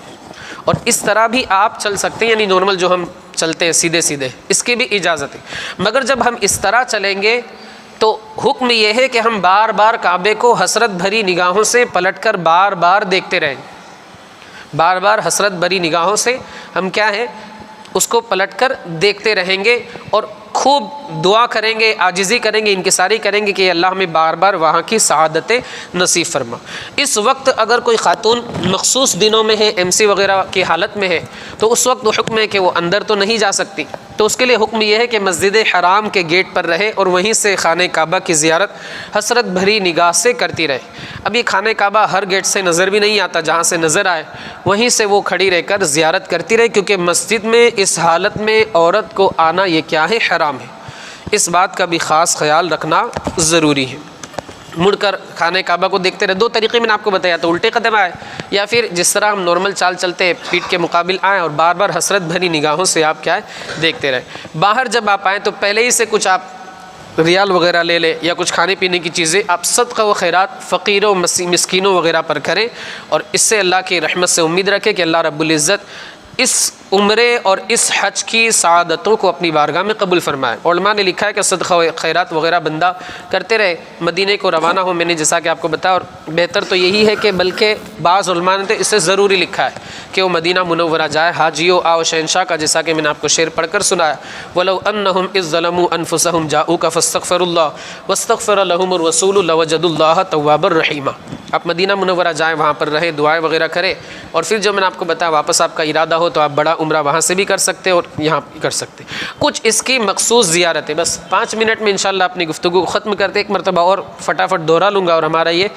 اور اس طرح بھی آپ چل سکتے ہیں، یعنی نارمل جو ہم چلتے ہیں سیدھے سیدھے، اس کی بھی اجازت ہے۔ مگر جب ہم اس طرح چلیں گے تو حکم یہ ہے کہ ہم بار بار کعبے کو حسرت بھری نگاہوں سے پلٹ کر بار بار دیکھتے رہیں، بار بار حسرت بھری نگاہوں سے ہم کیا ہے اس کو پلٹ کر دیکھتے رہیں گے، اور خوب دعا کریں گے، عاجزی کریں گے، انکساری کریں گے کہ اللہ ہمیں بار بار وہاں کی سعادتیں نصیب فرما۔ اس وقت اگر کوئی خاتون مخصوص دنوں میں ہے، MC وغیرہ کی حالت میں ہے، تو اس وقت حکم ہے کہ وہ اندر تو نہیں جا سکتی، تو اس کے لیے حکم یہ ہے کہ مسجد حرام کے گیٹ پر رہے اور وہیں سے خانہ کعبہ کی زیارت حسرت بھری نگاہ سے کرتی رہے۔ اب یہ خانہ کعبہ ہر گیٹ سے نظر بھی نہیں آتا، جہاں سے نظر آئے وہیں سے وہ کھڑی رہ کر زیارت کرتی رہے، کیونکہ مسجد میں اس حالت میں عورت کو آنا یہ کیا ہے حرام ہے، اس بات کا بھی خاص خیال رکھنا ضروری ہے۔ مڑ کر خانہ کعبہ کو دیکھتے رہے، 2 طریقے میں نے آپ کو بتایا، تو الٹے قدم آئے یا پھر جس طرح ہم نارمل چال چلتے ہیں پیٹھ کے مقابل آئیں اور بار بار حسرت بھری نگاہوں سے آپ کیا ہے دیکھتے رہے۔ باہر جب آپ آئیں تو پہلے ہی سے کچھ آپ ریال وغیرہ لے لیں یا کچھ کھانے پینے کی چیزیں آپ صدقہ و خیرات فقیروں مسکینوں وغیرہ پر کریں، اور اس سے اللہ کی رحمت سے امید رکھیں کہ اللہ رب العزت اس عمرے اور اس حج کی سعادتوں کو اپنی بارگاہ میں قبول فرمائے۔ علماء نے لکھا ہے کہ صدقہ و خیرات وغیرہ بندہ کرتے رہے، مدینے کو روانہ ہو، میں نے جیسا کہ آپ کو بتایا، اور بہتر تو یہی ہے کہ بلکہ بعض علماء نے تو اسے ضروری لکھا ہے کہ وہ مدینہ منورہ جائے۔ حاجیو آؤ شہنشاہ کا جیسا کہ میں نے آپ کو شعر پڑھ کر سنایا، وَلَوْ أَنَّهُمْ إِذْ ظَلَمُوا أَنفُسَهُمْ جَاءُوكَ فَاسْتَغْفَرُوا اللَّهَ وَاسْتَغْفَرَ لَهُمُ الرَّسُولُ لَوَجَدُوا اللَّهَ تَوَّابًا رَحِيمًا۔ آپ مدینہ منورہ جائیں، وہاں پر رہے، دعائیں وغیرہ کرے، اور پھر جو میں نے آپ کو بتایا واپس آپ کا ارادہ ہو تو آپ بڑا عمرہ وہاں سے بھی کر سکتے اور یہاں بھی کر سکتے۔ کچھ اس کی مخصوص زیارتیں، بس 5 منٹ میں انشاءاللہ اپنی گفتگو کو ختم کرتے، ایک مرتبہ اور فٹافٹ دوہرا لوں گا اور ہمارا یہ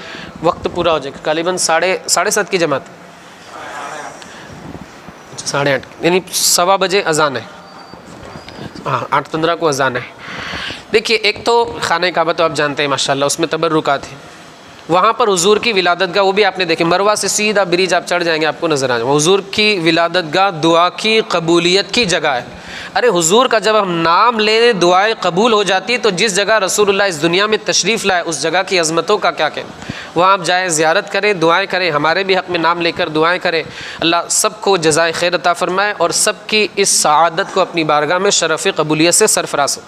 وقت پورا ہو جائے گا۔ غالباً 7:30 کی جماعت، 8:30 یعنی 1:15 بجے اذان ہے، ہاں 8:15 کو اذان ہے۔ دیکھیے ایک تو خانہ کعبہ تو آپ جانتے ہیں ماشاءاللہ، اس میں تبرکات ہیں، وہاں پر حضور کی ولادت گاہ، وہ بھی آپ نے دیکھے، مروہ سے سیدھا برج آپ چڑھ جائیں گے آپ کو نظر آ جائے، حضور کی ولادت گاہ دعا کی قبولیت کی جگہ ہے۔ ارے حضور کا جب ہم نام لیں دعائیں قبول ہو جاتی، تو جس جگہ رسول اللہ اس دنیا میں تشریف لائے اس جگہ کی عظمتوں کا کیا کہیں۔ وہاں آپ جائیں، زیارت کریں، دعائیں کریں، ہمارے بھی حق میں نام لے کر دعائیں کریں، اللہ سب کو جزائے خیر عطا فرمائے اور سب کی اس سعادت کو اپنی بارگاہ میں شرف قبولیت سے سرفراز ہو۔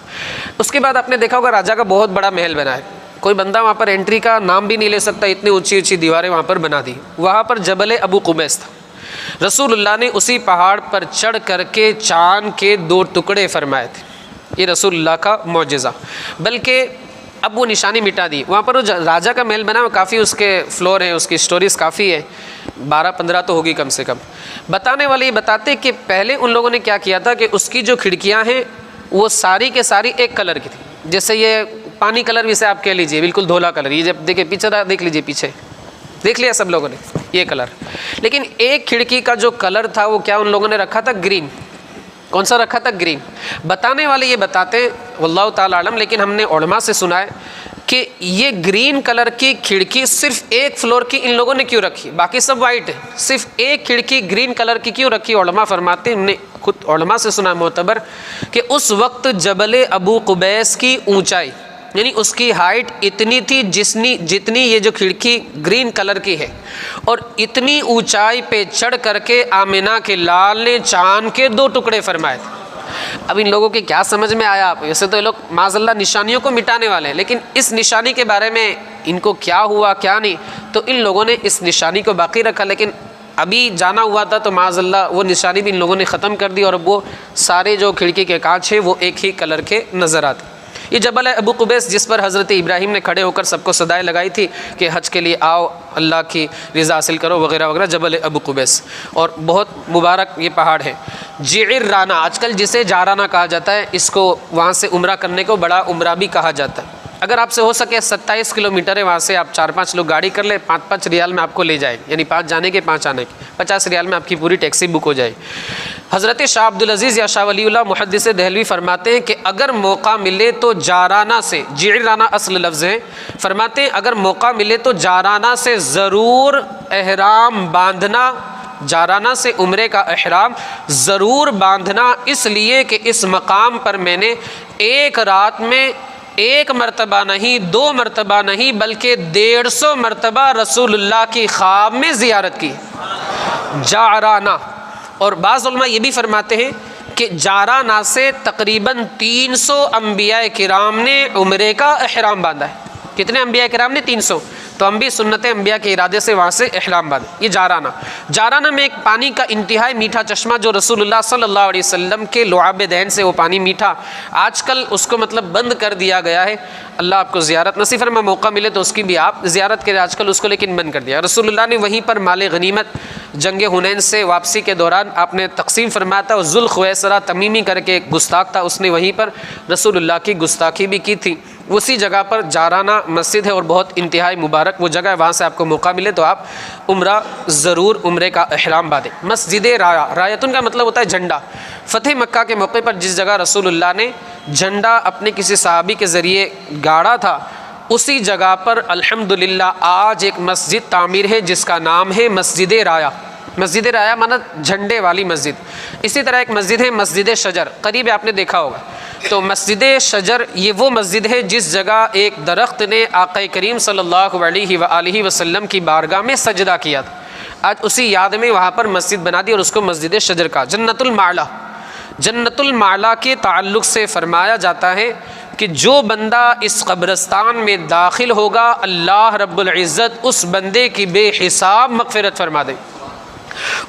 اس کے بعد آپ نے دیکھا ہوگا راجا کا بہت بڑا محل بنا ہے، کوئی بندہ وہاں پر انٹری کا نام بھی نہیں لے سکتا، اتنی اونچی اونچی دیواریں وہاں پر بنا دی۔ وہاں پر جبل ابو قبیس تھا، رسول اللہ نے اسی پہاڑ پر چڑھ کر کے چاند کے 2 ٹکڑے فرمائے تھے، یہ رسول اللہ کا معجزہ۔ بلکہ اب وہ نشانی مٹا دی، وہاں پر وہ راجا کا محل بنا، وہ کافی اس کے فلور ہیں، اس کی سٹوریز کافی ہے، 12-15 تو ہوگی کم سے کم۔ بتانے والے یہ بتاتے کہ پہلے ان لوگوں نے کیا کیا تھا کہ اس کی جو کھڑکیاں ہیں وہ ساری کے ساری ایک کلر کی تھی، جیسے یہ پانی کلر بھی سے آپ کہہ لیجئے، بالکل دھولا کلر، یہ جب دیکھیں پیچھے دیکھ لیجئے، پیچھے دیکھ لیا سب لوگوں نے یہ کلر۔ لیکن ایک کھڑکی کا جو کلر تھا وہ کیا ان لوگوں نے رکھا تھا؟ گرین۔ کون سا رکھا تھا؟ گرین۔ بتانے والے یہ بتاتے ہیں واللہ تعالی علم، لیکن ہم نے علماء سے سنا ہے کہ یہ گرین کلر کی کھڑکی صرف ایک فلور کی ان لوگوں نے کیوں رکھی، باقی سب وائٹ ہے، صرف ایک کھڑکی گرین کلر کی کیوں رکھی؟ علماء فرماتے ہیں، ہم نے خود علماء سے سنا معتبر، کہ اس وقت جبل ابو قبیس کی اونچائی یعنی اس کی ہائٹ اتنی تھی جتنی یہ جو کھڑکی گرین کلر کی ہے، اور اتنی اونچائی پہ چڑھ کر کے آمنہ کے لال نے چاند کے 2 ٹکڑے فرمائے تھے۔ اب ان لوگوں کے کیا سمجھ میں آیا؟ آپ ویسے تو یہ لوگ معاذ اللہ نشانیوں کو مٹانے والے ہیں، لیکن اس نشانی کے بارے میں ان کو کیا ہوا کیا نہیں، تو ان لوگوں نے اس نشانی کو باقی رکھا، لیکن ابھی جانا ہوا تھا تو معاذ اللہ وہ نشانی بھی ان لوگوں نے ختم کر دی، اور اب وہ سارے جو کھڑکی کے کانچ ہیں وہ ایک ہی کلر کے نظر آتے۔ یہ جبل ابو قبیس جس پر حضرت ابراہیم نے کھڑے ہو کر سب کو صدائیں لگائی تھی کہ حج کے لیے آؤ، اللہ کی رضا حاصل کرو وغیرہ وغیرہ، جبل ابو قبیس، اور بہت مبارک یہ پہاڑ ہے۔ جعرانہ آج کل جسے جارانہ کہا جاتا ہے، اس کو وہاں سے عمرہ کرنے کو بڑا عمرہ بھی کہا جاتا ہے۔ اگر آپ سے ہو سکے 27 کلومیٹر ہے، وہاں سے آپ 4-5 لوگ گاڑی کر لیں، 5-5 ریال میں آپ کو لے جائے، یعنی 5 جانے کے 5 آنے کے، 50 ریال میں آپ کی پوری ٹیکسی بک ہو جائے۔ حضرت شاہ عبدالعزیز یا شاہ ولی اللہ محدث دہلوی فرماتے ہیں کہ اگر موقع ملے تو جارانہ سے، جعرانہ اصل لفظ ہے، فرماتے ہیں اگر موقع ملے تو جارانہ سے ضرور احرام باندھنا، جارانہ سے عمرے کا احرام ضرور باندھنا، اس لیے کہ اس مقام پر میں نے ایک رات میں 1 مرتبہ نہیں 2 مرتبہ نہیں بلکہ 150 مرتبہ رسول اللہ کی خواب میں زیارت کی۔ جعرانہ، اور بعض علماء یہ بھی فرماتے ہیں کہ جعرانہ سے تقریباً 300 انبیاء کرام نے عمرے کا احرام باندھا ہے۔ کتنے انبیاء کرام نے؟ 300۔ تو ہم بھی سنت انبیاء کے ارادے سے وہاں سے احرام باندھیں۔ یہ جارانہ میں ایک پانی کا انتہائی میٹھا چشمہ جو رسول اللہ صلی اللہ علیہ وسلم کے لعاب دہن سے وہ پانی میٹھا، آج کل اس کو مطلب بند کر دیا گیا ہے۔ اللہ آپ کو زیارت نصیب فرمائے، موقع ملے تو اس کی بھی آپ زیارت کریں، آج کل اس کو لیکن بند کر دیا۔ رسول اللہ نے وہیں پر مال غنیمت جنگ حنین سے واپسی کے دوران آپ نے تقسیم فرمایا تھا، اور ذوالخویسرہ تمیمی کر کے ایک گستاخ تھا، اس نے وہیں پر رسول اللہ کی گستاخی بھی کی تھی۔ اسی جگہ پر جارانہ مسجد ہے اور بہت انتہائی مبارک وہ جگہ ہے، وہاں سے آپ کو موقع ملے تو آپ عمرہ ضرور عمرے کا احرام باندھیں۔ مسجد رایا، رایتن کا مطلب ہوتا ہے جھنڈا۔ فتح مکہ کے موقع پر جس جگہ رسول اللہ نے جھنڈا اپنے کسی صحابی کے ذریعے گاڑا تھا، اسی جگہ پر الحمدللہ آج ایک مسجد تعمیر ہے جس کا نام ہے مسجد رایا۔ مسجد رایا مانا جھنڈے والی مسجد۔ اسی طرح ایک مسجد ہے مسجد شجر، قریب آپ نے دیکھا ہوگا۔ تو مسجد شجر یہ وہ مسجد ہے جس جگہ ایک درخت نے آقا کریم صلی اللہ علیہ وآلہ وسلم کی بارگاہ میں سجدہ کیا تھا، آج اسی یاد میں وہاں پر مسجد بنا دی اور اس کو مسجد شجر کہا۔ جنت المعلا، جنت المعلا کے تعلق سے فرمایا جاتا ہے کہ جو بندہ اس قبرستان میں داخل ہوگا اللہ رب العزت اس بندے کی بے حساب مغفرت فرما دے۔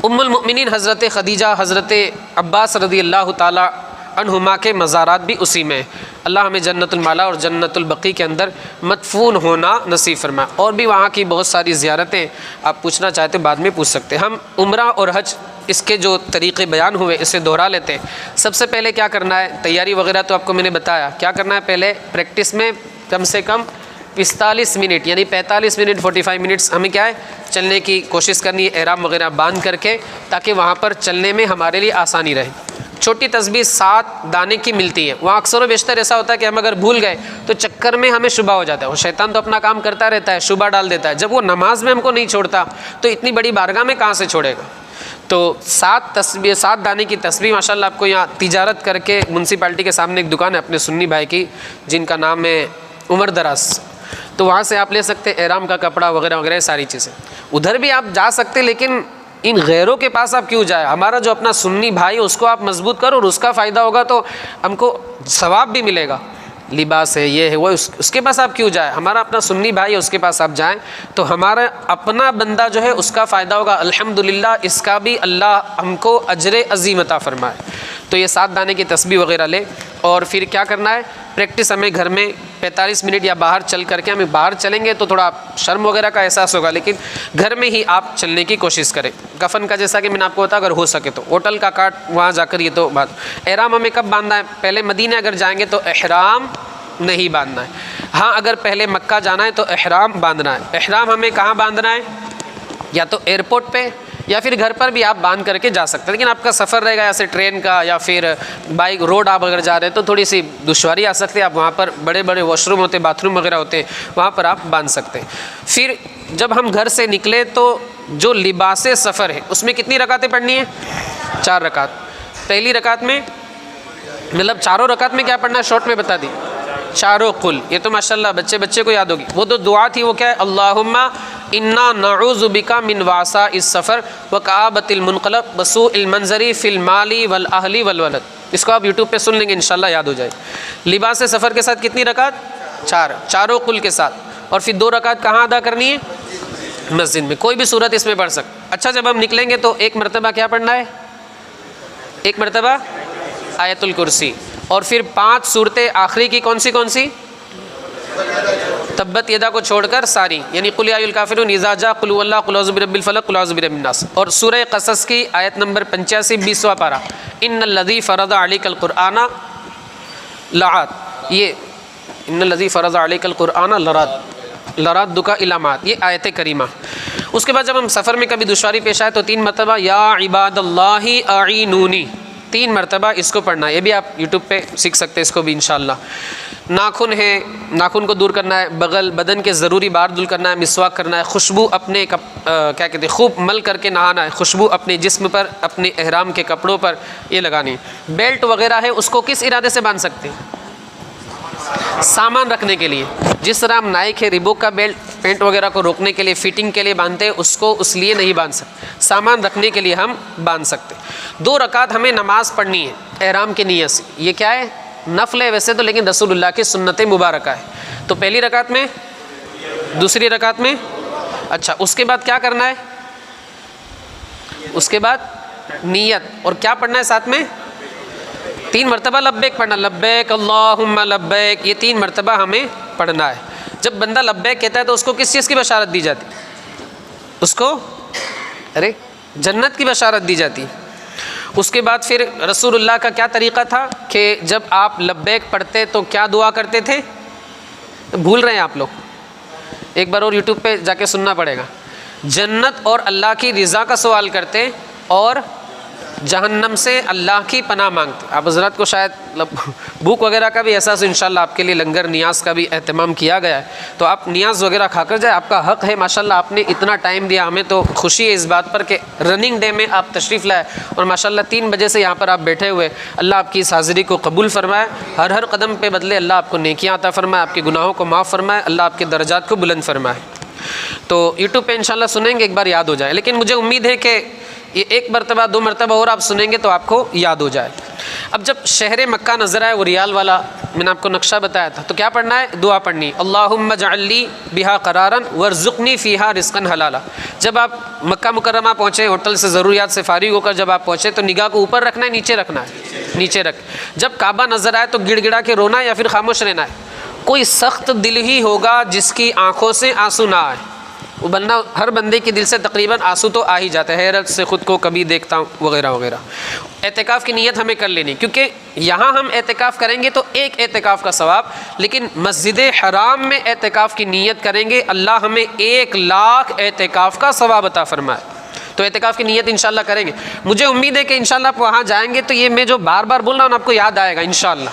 ام المؤمنین حضرت خدیجہ، حضرت عباس رضی اللہ تعالی عنہما کے مزارات بھی اسی میں، اللہ ہمیں جنت المعلا اور جنت البقیع کے اندر مدفون ہونا نصیب فرمائے۔ اور بھی وہاں کی بہت ساری زیارتیں آپ پوچھنا چاہتے بعد میں پوچھ سکتے ہیں۔ ہم عمرہ اور حج اس کے جو طریقے بیان ہوئے اسے دہرا لیتے ہیں۔ سب سے پہلے کیا کرنا ہے، تیاری وغیرہ تو آپ کو میں نے بتایا کیا کرنا ہے۔ پہلے پریکٹس میں کم سے کم 45 منٹ یعنی 45 منٹ 45 منٹس ہمیں کیا ہے چلنے کی کوشش کرنی ہے، احرام وغیرہ باندھ کر کے، تاکہ وہاں پر چلنے میں ہمارے لیے آسانی رہے۔ چھوٹی تسبیح 7 دانے کی ملتی ہے. وہاں اکثر و بیشتر ایسا ہوتا ہے کہ ہم اگر بھول گئے تو چکر میں ہمیں شبہ ہو جاتا ہے. وہ شیطان تو اپنا کام کرتا رہتا ہے, شبہ ڈال دیتا ہے. جب وہ نماز میں ہم کو نہیں چھوڑتا تو اتنی بڑی بارگاہ میں کہاں سے چھوڑے گا. تو 7 دانے کی تسبیح ماشاء اللہ آپ کو یہاں تجارت کر کے میونسپلٹی کے سامنے ایک دکان ہے اپنے سنی بھائی کی جن کا نام ہے عمر دراز, تو وہاں سے آپ لے سکتے ہیں احرام کا کپڑا وغیرہ وغیرہ ساری چیزیں. ادھر بھی آپ جا سکتے, لیکن ان غیروں کے پاس آپ کیوں جائے. ہمارا جو اپنا سنی بھائی اس کو آپ مضبوط کرو اور اس کا فائدہ ہوگا تو ہم کو ثواب بھی ملے گا. لباس ہے, یہ ہے, وہ, اس کے پاس آپ کیوں جائیں. ہمارا اپنا سنی بھائی ہے اس کے پاس آپ جائیں تو ہمارا اپنا بندہ جو ہے اس کا فائدہ ہوگا. الحمدللہ اس کا بھی اللہ ہم کو اجر عظیم عطا فرمائے. تو یہ 7 دانے کی تسبیح وغیرہ لے, اور پھر کیا کرنا ہے, پریکٹس ہمیں گھر میں 45 منٹ یا باہر چل کر کے, ہمیں باہر چلیں گے تو تھوڑا شرم وغیرہ کا احساس ہوگا, لیکن گھر میں ہی آپ چلنے کی کوشش کریں. کفن کا جیسا کہ میں نے آپ کو بتایا اگر ہو سکے تو ہوٹل کا کاٹ وہاں جا کر, یہ تو بات. احرام ہمیں کب باندھنا ہے, پہلے مدینہ اگر جائیں گے تو احرام نہیں باندھنا ہے. ہاں اگر پہلے مکہ جانا ہے تو احرام باندھنا ہے. احرام ہمیں کہاں باندھنا ہے, یا تو ایئرپورٹ پہ یا پھر گھر پر بھی آپ باندھ کر کے جا سکتے ہیں. لیکن آپ کا سفر رہے گا ایسے ٹرین کا یا پھر بائک روڈ آپ اگر جا رہے ہیں تو تھوڑی سی دشواری آ سکتی ہے. آپ وہاں پر بڑے بڑے واش روم ہوتے, باتھ روم وغیرہ ہوتے, وہاں پر آپ باندھ سکتے ہیں. پھر جب ہم گھر سے نکلے تو جو لباس سفر ہے اس میں کتنی رکعتیں پڑھنی ہیں, 4 رکعت. پہلی رکعت میں مطلب چاروں رکعت میں کیا پڑھنا ہے, شارٹ میں بتا دی, چاروں قل. یہ تو ماشاءاللہ بچے کو یاد ہوگی. وہ تو دعا تھی, وہ کیا ہے, اللہم انا نعوذ بک من وعثاء السفر وکآبۃ المنقلب وسوء المنظر فی المال والاہل والولد. اس کو آپ یوٹیوب پہ سن لیں گے انشاءاللہ یاد ہو جائے. لباس سفر کے ساتھ کتنی رکعت, 4, چاروں قل کے ساتھ. اور پھر 2 رکعت کہاں ادا کرنی ہے, مسجد میں. کوئی بھی صورت اس میں پڑھ سکتے. اچھا جب ہم نکلیں گے تو 1 مرتبہ کیا پڑھنا ہے, 1 مرتبہ آیت الکرسی. اور پھر 5 صورتیں آخری کی کون سی, تبت یدا کو چھوڑ کر ساری, یعنی قل یا ایھا الکافرون, اذا جاء قل هو اللہ, قل اعوذ برب الفلق, قل اعوذ برب الناس. اور سورہ قصص کی آیت نمبر 85 20واں پارہ, ان الذی فرض علیک القرآن لعاد, یہ ان الذی فرض علیک القرآن لرادک الی معاد, یہ آیت کریمہ. اس کے بعد جب ہم سفر میں کبھی دشواری پیش آئے تو 3 مرتبہ یا عباد اللہ اعینونی, 3 مرتبہ اس کو پڑھنا ہے. یہ بھی آپ یوٹیوب پہ سیکھ سکتے ہیں اس کو بھی انشاءاللہ. ناخن ہے, ناخن کو دور کرنا ہے, بغل بدن کے ضروری بار دور کرنا ہے, مسواک کرنا ہے, خوشبو اپنے کیا کہتے ہیں خوب مل کر کے نہانا ہے, خوشبو اپنے جسم پر, اپنے احرام کے کپڑوں پر یہ لگانی ہے. بیلٹ وغیرہ ہے اس کو کس ارادے سے باندھ سکتے ہیں, سامان رکھنے کے لیے. جس طرح ہم نائک ہے ریبوک کا بیلٹ پینٹ وغیرہ کو روکنے کے لیے فٹنگ کے لیے باندھتے ہیں, اس کو اس لیے نہیں باندھ سکتے, سامان رکھنے کے لیے ہم باندھ سکتے. 2 رکعت ہمیں نماز پڑھنی ہے احرام کی نیت سے. یہ کیا ہے, نفل ہے ویسے تو, لیکن رسول اللہ کی سنت مبارکہ ہے. تو پہلی رکعت میں, دوسری رکعت میں. اچھا اس کے بعد کیا کرنا ہے, اس کے بعد نیت, اور کیا پڑھنا ہے ساتھ میں, 3 مرتبہ لبیک پڑھنا, لبیک اللہم لبیک, یہ 3 مرتبہ ہمیں پڑھنا ہے. جب بندہ لبیک کہتا ہے تو اس کو کس چیز کی بشارت دی جاتی, اس کو جنت کی بشارت دی جاتی. اس کے بعد پھر رسول اللہ کا کیا طریقہ تھا کہ جب آپ لبیک پڑھتے تو کیا دعا کرتے تھے, بھول رہے ہیں آپ لوگ, ایک بار اور یوٹیوب پہ جا کے سننا پڑے گا. جنت اور اللہ کی رضا کا سوال کرتے اور جہنم سے اللہ کی پناہ مانگتے. آپ حضرات کو شاید بھوک وغیرہ کا بھی احساس, انشاءاللہ آپ کے لیے لنگر نیاز کا بھی اہتمام کیا گیا ہے, تو آپ نیاز وغیرہ کھا کر جائے, آپ کا حق ہے. ماشاءاللہ آپ نے اتنا ٹائم دیا, ہمیں تو خوشی ہے اس بات پر کہ رننگ ڈے میں آپ تشریف لائے اور ماشاءاللہ 3 بجے سے یہاں پر آپ بیٹھے ہوئے. اللہ آپ کی اس حاضری کو قبول فرمائے, ہر قدم پہ بدلے اللہ آپ کو نیکیاں عطا فرمائے, آپ کے گناہوں کو معاف فرمائے, اللہ آپ کے درجات کو بلند فرمائے. تو یوٹیوب پہ انشاءاللہ سنیں گے, ایک بار یاد ہو جائے. لیکن مجھے امید ہے کہ یہ 1 مرتبہ 2 مرتبہ اور آپ سنیں گے تو آپ کو یاد ہو جائے. اب جب شہر مکہ نظر آئے, وہ ریال والا میں نے آپ کو نقشہ بتایا تھا, تو کیا پڑھنا ہے, دعا پڑھنی, اللہم اجعل لی بہا قرارا وارزقنی فیہا رزقا حلالا. جب آپ مکہ مکرمہ پہنچے, ہوٹل سے ضروریات سے فارغ ہو کر جب آپ پہنچے تو نگاہ کو اوپر رکھنا ہے, نیچے رکھنا ہے, نیچے رکھ. جب کعبہ نظر آئے تو گڑ گڑا کے رونا ہے یا پھر خاموش رہنا ہے. کوئی سخت دل ہی ہوگا جس کی آنکھوں سے آنسو نہ آئے. وہ بندہ, ہر بندے کے دل سے تقریباً آنسو تو آ ہی جاتا ہے, حیرت سے خود کو کبھی دیکھتا ہوں وغیرہ وغیرہ. اعتکاف کی نیت ہمیں کر لینی, کیونکہ یہاں ہم اعتکاف کریں گے تو 1 اعتکاف کا ثواب, لیکن مسجد حرام میں اعتکاف کی نیت کریں گے اللہ ہمیں 1 لاکھ اعتکاف کا ثواب عطا فرمائے. تو اعتکاف کی نیت انشاءاللہ کریں گے. مجھے امید ہے کہ انشاءاللہ آپ وہاں جائیں گے تو یہ میں جو بار بار بول رہا ہوں آپ کو یاد آئے گا انشاءاللہ,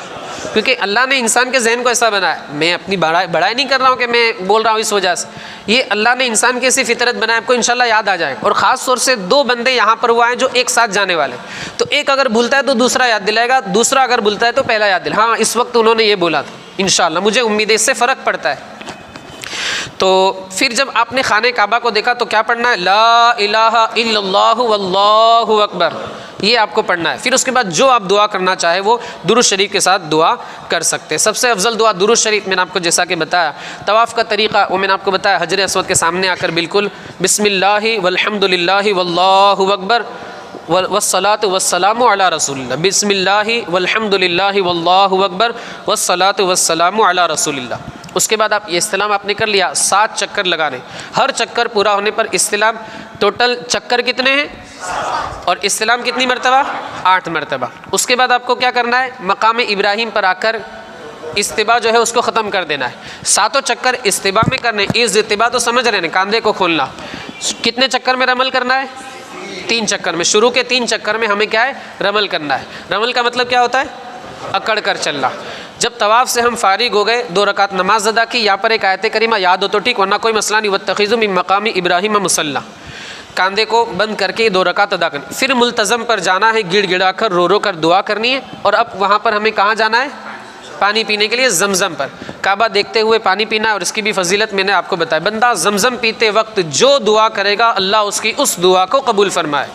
کیونکہ اللہ نے انسان کے ذہن کو ایسا بنایا. میں اپنی بڑائی نہیں کر رہا ہوں کہ میں بول رہا ہوں اس وجہ سے, یہ اللہ نے انسان کی ایسی فطرت بنایا, آپ کو انشاءاللہ یاد آ جائے گا. اور خاص طور سے 2 بندے یہاں پر ہوا ہیں جو ایک ساتھ جانے والے, تو ایک اگر بھولتا ہے تو دوسرا یاد دلائے گا, دوسرا اگر بھولتا ہے تو پہلا یاد دلائے. ہاں اس وقت انہوں نے یہ بولا تھا انشاءاللہ, مجھے امید ہے اس سے فرق پڑتا ہے. تو پھر جب آپ نے خانہ کعبہ کو دیکھا تو کیا پڑھنا ہے؟ لا الہ الا اللہ واللہ اکبر, یہ آپ کو پڑھنا ہے. پھر اس کے بعد جو آپ دعا کرنا چاہے وہ درود شریف کے ساتھ دعا کر سکتے ہیں. سب سے افضل دعا درود شریف, میں نے آپ کو جیسا کہ بتایا. طواف کا طریقہ وہ میں نے آپ کو بتایا, حجر اسود کے سامنے آ کر بالکل بسم اللہ والحمد للہ واللہ اکبر والصلاۃ والسلام علی رسول اللہ, بسم اللہ والحمد للہ واللہ اکبر والصلاۃ والسلام علی رسول اللہ. اس کے بعد آپ یہ استلام آپ نے کر لیا, 7 چکر لگانے, ہر چکر پورا ہونے پر استلام. ٹوٹل چکر کتنے ہیں اور استلام کتنی مرتبہ؟ 8 مرتبہ. اس کے بعد آپ کو کیا کرنا ہے؟ مقام ابراہیم پر آ کر استباء جو ہے اس کو ختم کر دینا ہے. 7 چکر استباء میں کرنے. اس استباء تو سمجھ رہے ہیں, کاندھے کو کھولنا. کتنے چکر میں رمل کرنا ہے؟ 3 چکر میں. شروع کے 3 چکر میں ہمیں کیا ہے؟ رمل کرنا ہے. رمل کا مطلب کیا ہوتا ہے؟ اکڑ کر چلنا. جب طواف سے ہم فارغ ہو گئے, 2 رکعت نماز ادا کی, یہاں پر ایک آیت کریمہ یاد ہو تو ٹھیک, ورنہ کوئی مسئلہ نہیں. واتخذوا من مقام ابراہیم مصلی, کاندھے کو بند کر کے 2 رکعت ادا کرنی. پھر ملتزم پر جانا ہے, گڑ گڑا کر رو رو کر دعا کرنی ہے. اور اب وہاں پر ہمیں کہاں جانا ہے؟ پانی پینے کے لیے زمزم پر. کعبہ دیکھتے ہوئے پانی پینا ہے, اور اس کی بھی فضیلت میں نے آپ کو بتائی. بندہ زمزم پیتے وقت جو دعا کرے گا اللہ اس کی اس دعا کو قبول فرمائے.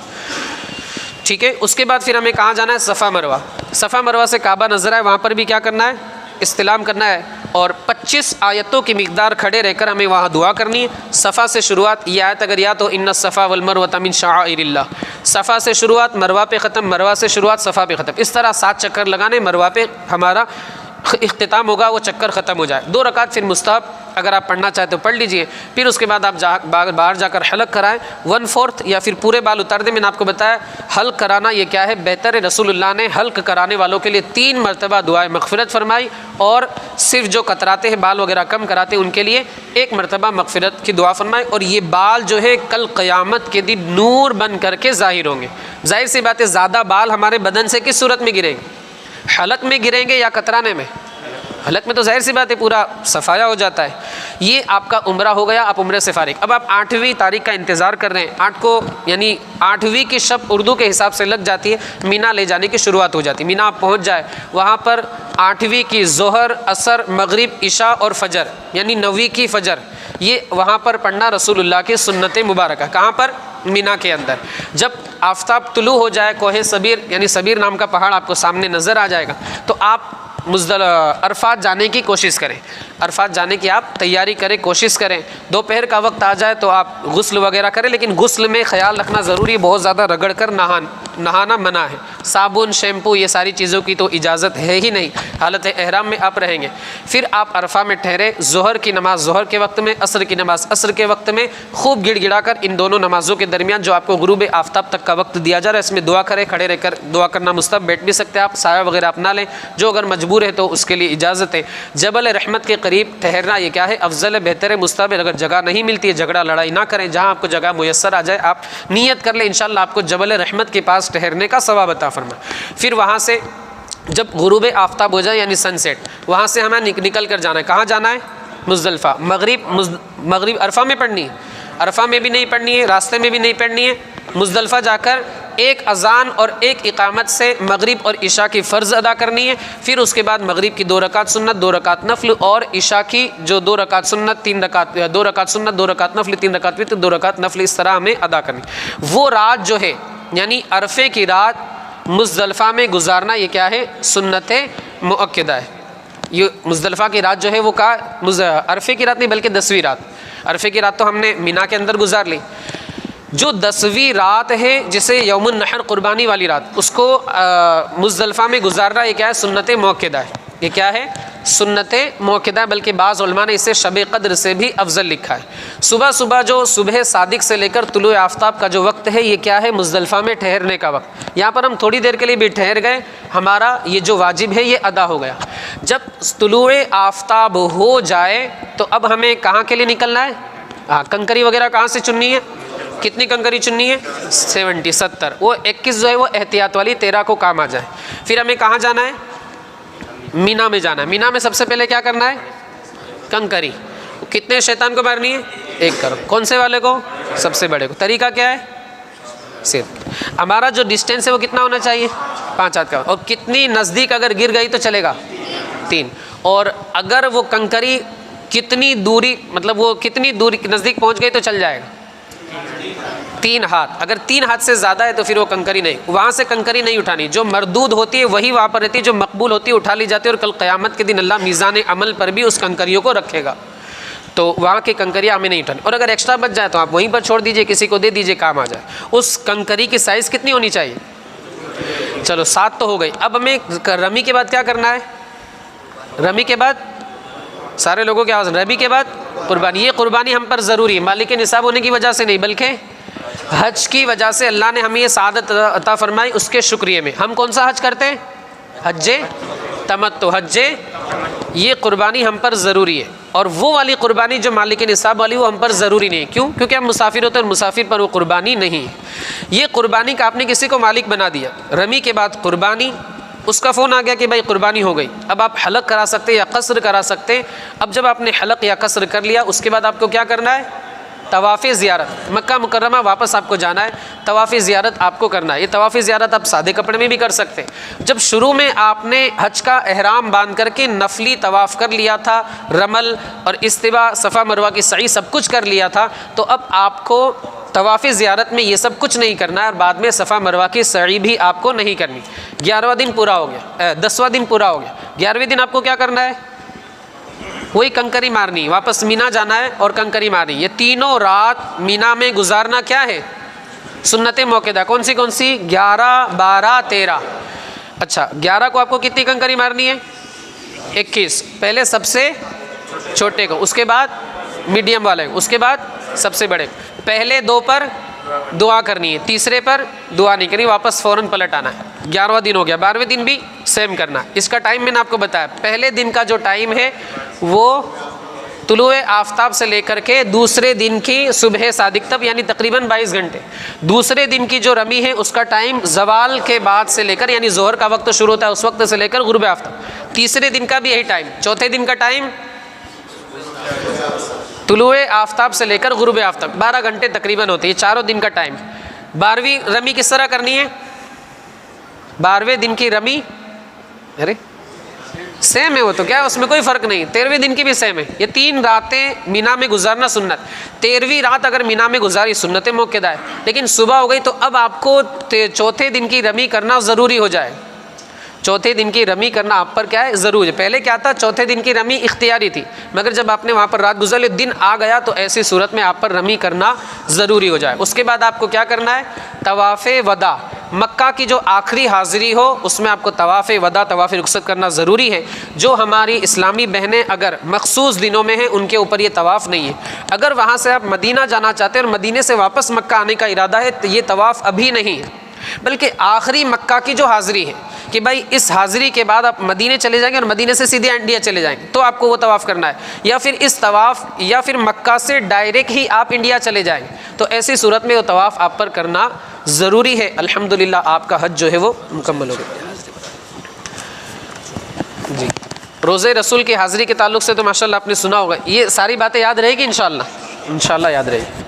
ٹھیک ہے. اس کے بعد پھر ہمیں کہاں جانا ہے؟ صفا مروہ. صفا مروہ سے کعبہ نظر آئے, وہاں پر بھی کیا کرنا ہے؟ استلام کرنا ہے. اور 25 آیتوں کی مقدار کھڑے رہ کر ہمیں وہاں دعا کرنی ہے. صفا سے شروعات, یہ آیت اگر یا تو ان الصفا والمروۃ من شعائر اللہ, صفا سے شروعات مروہ پہ ختم, مروہ سے شروعات صفا پہ ختم. اس طرح 7 چکر لگانے, مروہ پہ ہمارا اختتام ہوگا, وہ چکر ختم ہو جائے. 2 رکعت پھر مستحب اگر آپ پڑھنا چاہتے تو پڑھ لیجئے. پھر اس کے بعد آپ باہر جا کر حلق کرائیں, 1/4 یا پھر پورے بال اتار دیں. میں نے آپ کو بتایا حلق کرانا یہ کیا ہے, بہتر ہے. رسول اللہ نے حلق کرانے والوں کے لیے 3 مرتبہ دعائے مغفرت فرمائی, اور صرف جو کتراتے ہیں بال وغیرہ کم کراتے ہیں ان کے لیے 1 مرتبہ مغفرت کی دعا فرمائی. اور یہ بال جو ہے کل قیامت کے دن نور بن کر کے ظاہر ہوں گے. ظاہر سی بات ہے زیادہ بال ہمارے بدن سے کس صورت میں گریں گے؟ حلق میں گریں گے یا کترانے میں؟ حلق میں تو ظاہر سی بات ہے پورا صفایا ہو جاتا ہے. یہ آپ کا عمرہ ہو گیا, آپ عمرے سے فارغ. اب آپ 8ویں تاریخ کا انتظار کر رہے ہیں. 8 کو یعنی 8ویں کی شب اردو کے حساب سے لگ جاتی ہے, مینا لے جانے کی شروعات ہو جاتی ہے. مینا آپ پہنچ جائے, وہاں پر 8ویں کی ظہر, عصر, مغرب, عشاء اور فجر یعنی 9ویں کی فجر, یہ وہاں پر پڑھنا رسول اللہ کی سنت مبارکہ. کہاں پر؟ مینا کے اندر. جب آفتاب طلوع ہو جائے, کوہ صبیر یعنی صبیر نام کا پہاڑ آپ کو سامنے نظر آ جائے گا, تو آپ عرفات جانے کی کوشش کریں. عرفات جانے کی آپ تیاری کریں, کوشش کریں. دوپہر کا وقت آ جائے تو آپ غسل وغیرہ کریں, لیکن غسل میں خیال رکھنا ضروری ہے, بہت زیادہ رگڑ کر نہانا منع ہے. صابن, شیمپو, یہ ساری چیزوں کی تو اجازت ہے ہی نہیں. حالت احرام میں آپ رہیں گے. پھر آپ عرفہ میں ٹھہرے, ظہر کی نماز ظہر کے وقت میں, عصر کی نماز عصر کے وقت میں, خوب گڑ گڑا کر ان دونوں نمازوں کے درمیان جو آپ کو غروب آفتاب تک کا وقت دیا جا رہا ہے اس میں دعا کریں. کھڑے رہ کر دعا کرنا مستحب, بیٹھ بھی سکتے ہیں آپ, سایہ وغیرہ اپنا لیں, جو اگر مجبور ہے تو اس کے لیے اجازت ہے. جبل رحمت کے قریب ٹھہرنا یہ کیا ہے؟ افضل ہے, بہتر ہے, مستحب ہے. اگر جگہ نہیں ملتی ہے جھگڑا لڑائی نہ کریں, جہاں آپ کو جگہ میسر آ جائے آپ نیت کر لیں, انشاءاللہ آپ کو جبل رحمت کے پاس ٹھہرنے کا ثواب عطا فرمائے. پھر وہاں سے جب غروب آفتاب ہو جائے یعنی سن سیٹ, وہاں سے ہمیں نکل کر جانا ہے. کہاں جانا ہے؟ مزدلفہ. مغرب عرفہ میں پڑھنی ہے, عرفہ میں بھی نہیں پڑھنی ہے, راستے میں بھی نہیں پڑھنی ہے. مزدلفہ جا کر 1 اذان اور 1 اقامت سے مغرب اور عشاء کی فرض ادا کرنی ہے. پھر اس کے بعد مغرب کی 2 رکعت سنت, 2 رکعت نفل, اور عشاء کی جو 2 رکعت سنت, 2 رکعت سنت, 2 رکعت نفل, 3 رکعت وتر, 2 رکعت نفل, اس طرح ہمیں ادا کرنی. وہ رات جو ہے یعنی عرفے کی رات مزدلفہ میں گزارنا یہ کیا ہے؟ سنت مؤکدہ ہے. یہ مزدلفہ کی رات جو ہے وہ عرفے کی رات نہیں بلکہ 10ویں رات. عرفے کی رات تو ہم نے مینا کے اندر گزار لی. جو 10ویں رات ہے جسے یوم النحر قربانی والی رات, اس کو مزدلفہ میں گزارنا یہ کیا ہے؟ سنت مؤکدہ ہے. یہ کیا ہے؟ سنت مؤکدہ, بلکہ بعض علماء نے اسے شب قدر سے بھی افضل لکھا ہے. صبح صبح جو صبح صادق سے لے کر طلوع آفتاب کا جو وقت ہے یہ کیا ہے؟ مزدلفہ میں ٹھہرنے کا وقت. یہاں پر ہم تھوڑی دیر کے لیے بھی ٹھہر گئے, ہمارا یہ جو واجب ہے یہ ادا ہو گیا. جب طلوع آفتاب ہو جائے تو اب ہمیں کہاں کے لیے نکلنا ہے؟ کنکری وغیرہ کہاں سے چننی ہے؟ کتنی کنکری چننی ہے؟ 70. وہ 21 جو ہے وہ احتیاط والی 13 کو کام آ جائے. پھر ہمیں کہاں جانا ہے؟ مینا میں جانا ہے. مینا میں سب سے پہلے کیا کرنا ہے؟ کنکری. کتنے شیطان کو مارنی ہے؟ 1 کروڑ. کون سے والے کو؟ سب سے بڑے کو. طریقہ کیا ہے؟ صرف ہمارا جو ڈسٹینس ہے وہ کتنا ہونا چاہیے؟ 5 ہاتھ کا. اور کتنی نزدیک اگر گر گئی تو چلے گا؟ 3. اور اگر وہ کنکری کتنی دوری، مطلب وہ کتنی دوری نزدیک پہنچ گئی تو چل جائے گا؟ 3 ہاتھ. اگر 3 ہاتھ سے زیادہ ہے تو پھر وہ کنکری نہیں، وہاں سے کنکری نہیں اٹھانی. جو مردود ہوتی ہے وہی وہاں پر رہتی ہے، جو مقبول ہوتی ہے اٹھا لی جاتی ہے. اور کل قیامت کے دن اللہ میزان عمل پر بھی اس کنکریوں کو رکھے گا. تو وہاں کی کنکریاں ہمیں نہیں اٹھانی. اور اگر ایکسٹرا بچ جائے تو آپ وہیں پر چھوڑ دیجئے، کسی کو دے دیجئے، کام آ جائے. اس کنکری کی سائز کتنی ہونی چاہیے؟ چلو 7 تو ہو گئی. اب ہمیں رمی کے بعد کیا کرنا ہے؟ رمی کے بعد سارے لوگوں کے آواز، رمی کے بعد قربانی. یہ قربانی ہم پر ضروری ہے، مالک نصاب ہونے کی وجہ سے نہیں بلکہ حج کی وجہ سے اللہ نے ہمیں یہ سعادت عطا فرمائی. اس کے شکریہ میں ہم کون سا حج کرتے ہیں؟ حج تمتع. حج یہ قربانی ہم پر ضروری ہے. اور وہ والی قربانی جو مالک نصاب والی وہ ہم پر ضروری نہیں. کیوں؟ کیونکہ ہم مسافر ہوتے ہیں اور مسافر پر وہ قربانی نہیں. یہ قربانی کا آپ نے کسی کو مالک بنا دیا، رمی کے بعد قربانی، اس کا فون آ گیا کہ بھائی قربانی ہو گئی. اب آپ حلق کرا سکتے یا قصر کرا سکتے. اب جب آپ نے حلق یا قصر کر لیا اس کے بعد آپ کو کیا کرنا ہے؟ طواف زیارت. مکہ مکرمہ واپس آپ کو جانا ہے، طواف زیارت آپ کو کرنا ہے. یہ طواف زیارت آپ سادے کپڑے میں بھی کر سکتے ہیں. جب شروع میں آپ نے حج کا احرام باندھ کر کے نفلی طواف کر لیا تھا، رمل اور استوا، صفا مروہ کی سعی سب کچھ کر لیا تھا، تو اب آپ کو طواف زیارت میں یہ سب کچھ نہیں کرنا ہے. اور بعد میں صفا مروہ کی سعی بھی آپ کو نہیں کرنی. 11واں دن پورا ہو گیا، 10واں دن پورا ہو گیا. 11ویں دن آپ کو کیا کرنا ہے؟ وہی کنکری مارنی، واپس مینا جانا ہے اور کنکری مارنی. یہ تینوں رات مینا میں گزارنا کیا ہے؟ سنت موقدہ. کون سی کون سی؟ 11، 12، 13. اچھا 11 کو آپ کو کتنی کنکری مارنی ہے؟ 21. پہلے سب سے چھوٹے کو، اس کے بعد میڈیم والے کو، اس کے بعد سب سے بڑے. پہلے 2 پر دعا کرنی ہے، تیسرے پر دعا نہیں کرنی، واپس فوراً پلٹ آنا ہے. 11واں دن ہو گیا. 12ویں دن بھی سیم کرنا. اس کا ٹائم میں نے آپ کو بتایا. پہلے دن کا جو ٹائم ہے وہ طلوع آفتاب سے لے کر کے دوسرے دن کی صبح صادق تک، یعنی تقریباً 22 گھنٹے. دوسرے دن کی جو رمی ہے اس کا ٹائم زوال کے بعد سے لے کر، یعنی ظہر کا وقت شروع ہوتا ہے اس وقت سے لے کر غروب آفتاب. تیسرے دن کا بھی یہی ٹائم. چوتھے دن کا ٹائم طلوع آفتاب سے لے کر غروب آفتاب، 12 گھنٹے تقریباً ہوتے ہیں. یہ چاروں دن کا ٹائم. 12ویں رمی کس طرح کرنی ہے؟ 12ویں دن کی رمی ارے سیم ہے، وہ تو کیا ہے، اس میں کوئی فرق نہیں. 13ویں دن کی بھی سیم ہے. یہ 3 راتیں مینا میں گزارنا سنت. 13ویں رات اگر مینا میں گزاری سنت موقدہ ہے، لیکن صبح ہو گئی تو اب آپ کو چوتھے دن کی رمی کرنا ضروری ہو جائے. چوتھے دن کی رمی کرنا آپ پر کیا ہے؟ ضروری ہے. پہلے کیا تھا؟ چوتھے دن کی رمی اختیاری تھی، مگر جب آپ نے وہاں پر رات گزر لی، دن آ گیا تو ایسی صورت میں آپ پر رمی کرنا ضروری ہو جائے. اس کے بعد آپ کو کیا کرنا ہے؟ طواف وداع. مکہ کی جو آخری حاضری ہو اس میں آپ کو طواف وداع، طواف رخصت کرنا ضروری ہے. جو ہماری اسلامی بہنیں اگر مخصوص دنوں میں ہیں ان کے اوپر یہ طواف نہیں ہے. اگر وہاں سے آپ مدینہ جانا چاہتے ہیں اور مدینے سے واپس مکہ آنے کا ارادہ ہے تو یہ طواف ابھی نہیں ہے، بلکہ آخری مکہ کی جو حاضری ہے کہ بھائی اس حاضری کے بعد آپ مدینے چلے جائیں گے اور مدینے سے سیدھے انڈیا چلے جائیں گے تو آپ کو وہ طواف کرنا ہے. یا پھر اس طواف یا پھر مکہ سے ڈائریکٹ ہی آپ انڈیا چلے جائیں گے تو ایسی صورت میں وہ طواف آپ پر کرنا ضروری ہے. الحمدللہ آپ کا حج جو ہے وہ مکمل ہو گیا. جی روزے رسول کی حاضری کے تعلق سے تو ماشاءاللہ آپ نے سنا ہوگا. یہ ساری باتیں یاد رہے گی انشاءاللہ؟ انشاءاللہ یاد رہے گی.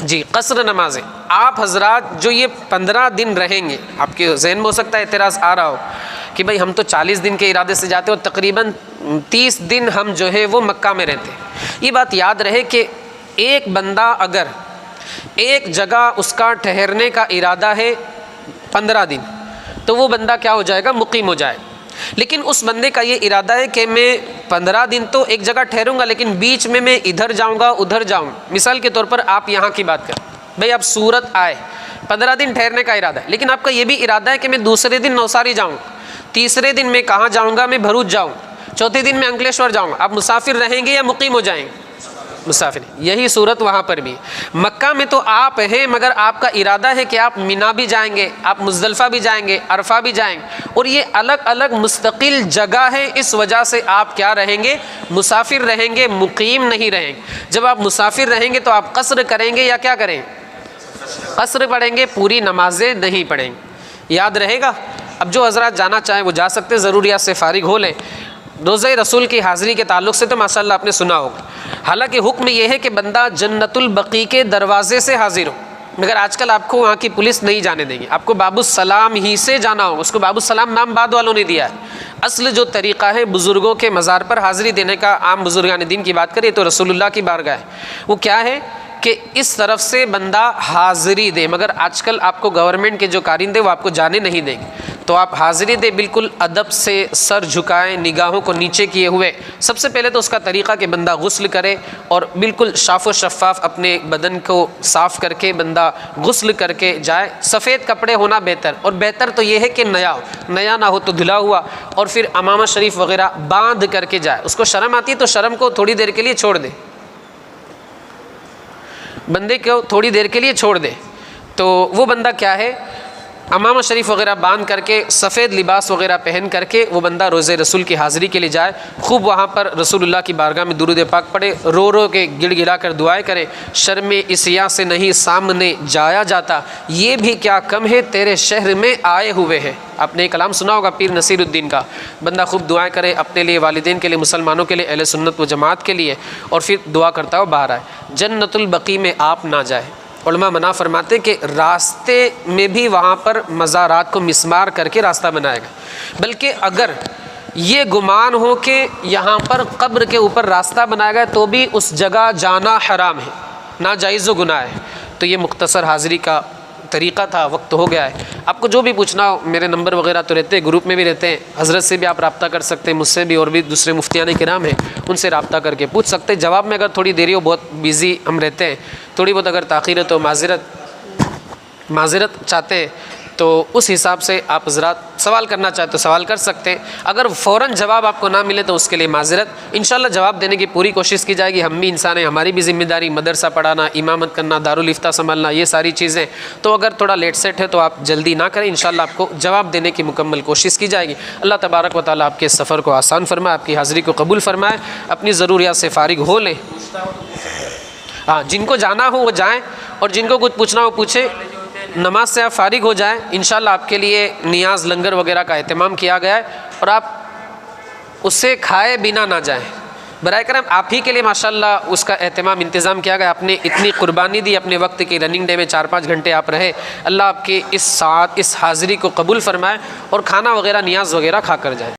جی قصر نمازیں آپ حضرات جو یہ 15 دن رہیں گے، آپ کے ذہن میں ہو سکتا ہے اعتراض آ رہا ہو کہ بھائی ہم تو 40 دن کے ارادے سے جاتے ہیں اور تقریباً 30 دن ہم جو ہے وہ مکہ میں رہتے ہیں. یہ بات یاد رہے کہ ایک بندہ اگر ایک جگہ اس کا ٹھہرنے کا ارادہ ہے 15 دن تو وہ بندہ کیا ہو جائے گا؟ مقیم ہو جائے. لیکن اس بندے کا یہ ارادہ ہے کہ میں 15 دن تو ایک جگہ ٹھہروں گا لیکن بیچ میں میں ادھر جاؤں گا ادھر جاؤں. مثال کے طور پر آپ یہاں کی بات کریں، بھئی آپ سورت آئے، 15 دن ٹھہرنے کا ارادہ ہے، لیکن آپ کا یہ بھی ارادہ ہے کہ میں دوسرے دن نوساری جاؤں، تیسرے دن میں کہاں جاؤں گا؟ میں بھروچ جاؤں، چوتھے دن میں انکلیشور جاؤں گا. آپ مسافر رہیں گے یا مقیم ہو جائیں گے؟ مسافر ہیں۔ یہی صورت وہاں پر بھی ہے۔ مکہ میں تو آپ ہیں مگر آپ کا ارادہ ہے کہ آپ مینا بھی جائیں گے، آپ مزدلفہ بھی جائیں گے، عرفہ بھی جائیں گے، اور یہ الگ الگ مستقل جگہ ہے، اس وجہ سے آپ کیا رہیں گے؟ مسافر رہیں گے، مقیم نہیں رہیں گے۔ جب آپ مسافر رہیں گے تو آپ قصر کریں گے یا کیا کریں؟ قصر پڑھیں گے، پوری نمازیں نہیں پڑھیں گے۔ یاد رہے گا؟ اب جو حضرات جانا چاہیں وہ جا سکتے، ضروریات سے فارغ ہو لیں۔ روزہ رسول کی حاضری کے تعلق سے تو ماشاءاللہ آپ نے سنا ہوگا، حالانکہ حکم یہ ہے کہ بندہ جنت البقیع کے دروازے سے حاضر ہو، مگر آج کل آپ کو وہاں کی پولیس نہیں جانے دیں گی، آپ کو باب السلام ہی سے جانا ہوگا۔ اس کو باب السلام نام بعد والوں نے دیا ہے، اصل جو طریقہ ہے بزرگوں کے مزار پر حاضری دینے کا، عام بزرگان دین کی بات کریں تو رسول اللہ کی بارگاہ ہے، وہ کیا ہے کہ اس طرف سے بندہ حاضری دے، مگر آج کل آپ کو گورنمنٹ کے جو کارندے وہ آپ کو جانے نہیں دیں گے، تو آپ حاضری دے، بالکل ادب سے سر جھکائیں، نگاہوں کو نیچے کیے ہوئے۔ سب سے پہلے تو اس کا طریقہ کہ بندہ غسل کرے اور بالکل شاف و شفاف اپنے بدن کو صاف کر کے بندہ غسل کر کے جائے۔ سفید کپڑے ہونا بہتر، اور بہتر تو یہ ہے کہ نیا ہو، نیا نہ ہو تو دھلا ہوا، اور پھر امامہ شریف وغیرہ باندھ کر کے جائے۔ اس کو شرم آتی ہے تو شرم کو تھوڑی دیر کے لیے چھوڑ دے، بندے کو تھوڑی دیر کے لیے چھوڑ دے، تو وہ بندہ کیا ہے، امامہ شریف وغیرہ باندھ کر کے سفید لباس وغیرہ پہن کر کے وہ بندہ روزہ رسول کی حاضری کے لیے جائے، خوب وہاں پر رسول اللہ کی بارگاہ میں درود پاک پڑھے، رو رو کے گڑ گڑا کر دعائیں کرے، شرم عصیاں سے نہیں سامنے جایا جاتا، یہ بھی کیا کم ہے تیرے شہر میں آئے ہوئے ہیں۔ آپ نے کلام سنا ہوگا پیر نصیر الدین کا، بندہ خوب دعائیں کرے اپنے لیے، والدین کے لیے، مسلمانوں کے لیے، اہل سنت و جماعت کے لیے، اور پھر دعا کرتا ہو باہر آئے۔ جنت البقیع میں آپ نہ جائیں، علماء منع فرماتے کہ راستے میں بھی وہاں پر مزارات کو مسمار کر کے راستہ بنائے گا، بلکہ اگر یہ گمان ہو کہ یہاں پر قبر کے اوپر راستہ بنایا گیا تو بھی اس جگہ جانا حرام ہے، ناجائز و گناہ ہے۔ تو یہ مختصر حاضری کا طریقہ تھا، وقت ہو گیا ہے۔ آپ کو جو بھی پوچھنا ہو، میرے نمبر وغیرہ تو رہتے ہیں، گروپ میں بھی رہتے ہیں، حضرت سے بھی آپ رابطہ کر سکتے ہیں، مجھ سے بھی، اور بھی دوسرے مفتیان کرام ہیں ان سے رابطہ کر کے پوچھ سکتے ہیں۔ جواب میں اگر تھوڑی دیری ہو، بہت بیزی ہم رہتے ہیں، تھوڑی بہت اگر تاخیر ہے تو معذرت چاہتے ہیں، تو اس حساب سے آپ حضرات سوال کرنا چاہتے تو سوال کر سکتے ہیں۔ اگر فوراً جواب آپ کو نہ ملے تو اس کے لیے معذرت، انشاءاللہ جواب دینے کی پوری کوشش کی جائے گی۔ ہم بھی انسان ہیں، ہماری بھی ذمہ داری، مدرسہ پڑھانا، امامت کرنا، دارالفتہ سنبھالنا، یہ ساری چیزیں، تو اگر تھوڑا لیٹ سیٹ ہے تو آپ جلدی نہ کریں، انشاءاللہ آپ کو جواب دینے کی مکمل کوشش کی جائے گی۔ اللہ تبارک و تعالیٰ آپ کے سفر کو آسان فرمائے، آپ کی حاضری کو قبول فرمائے، اپنی ضروریات سے فارغ ہو لیں۔ ہاں، جن کو جانا ہو وہ جائیں، اور جن کو کچھ پوچھنا ہو پوچھیں۔ نماز سے آپ فارغ ہو جائیں، انشاءاللہ آپ کے لیے نیاز لنگر وغیرہ کا اہتمام کیا گیا ہے، اور آپ اس سے کھائے بنا نہ جائیں۔ برائے کرم آپ ہی کے لیے ماشاءاللہ اس کا اہتمام انتظام کیا گیا، آپ نے اتنی قربانی دی، اپنے وقت کی رننگ ڈے میں 4-5 گھنٹے آپ رہے، اللہ آپ کی اس ساتھ اس حاضری کو قبول فرمائے، اور کھانا وغیرہ نیاز وغیرہ کھا کر جائیں۔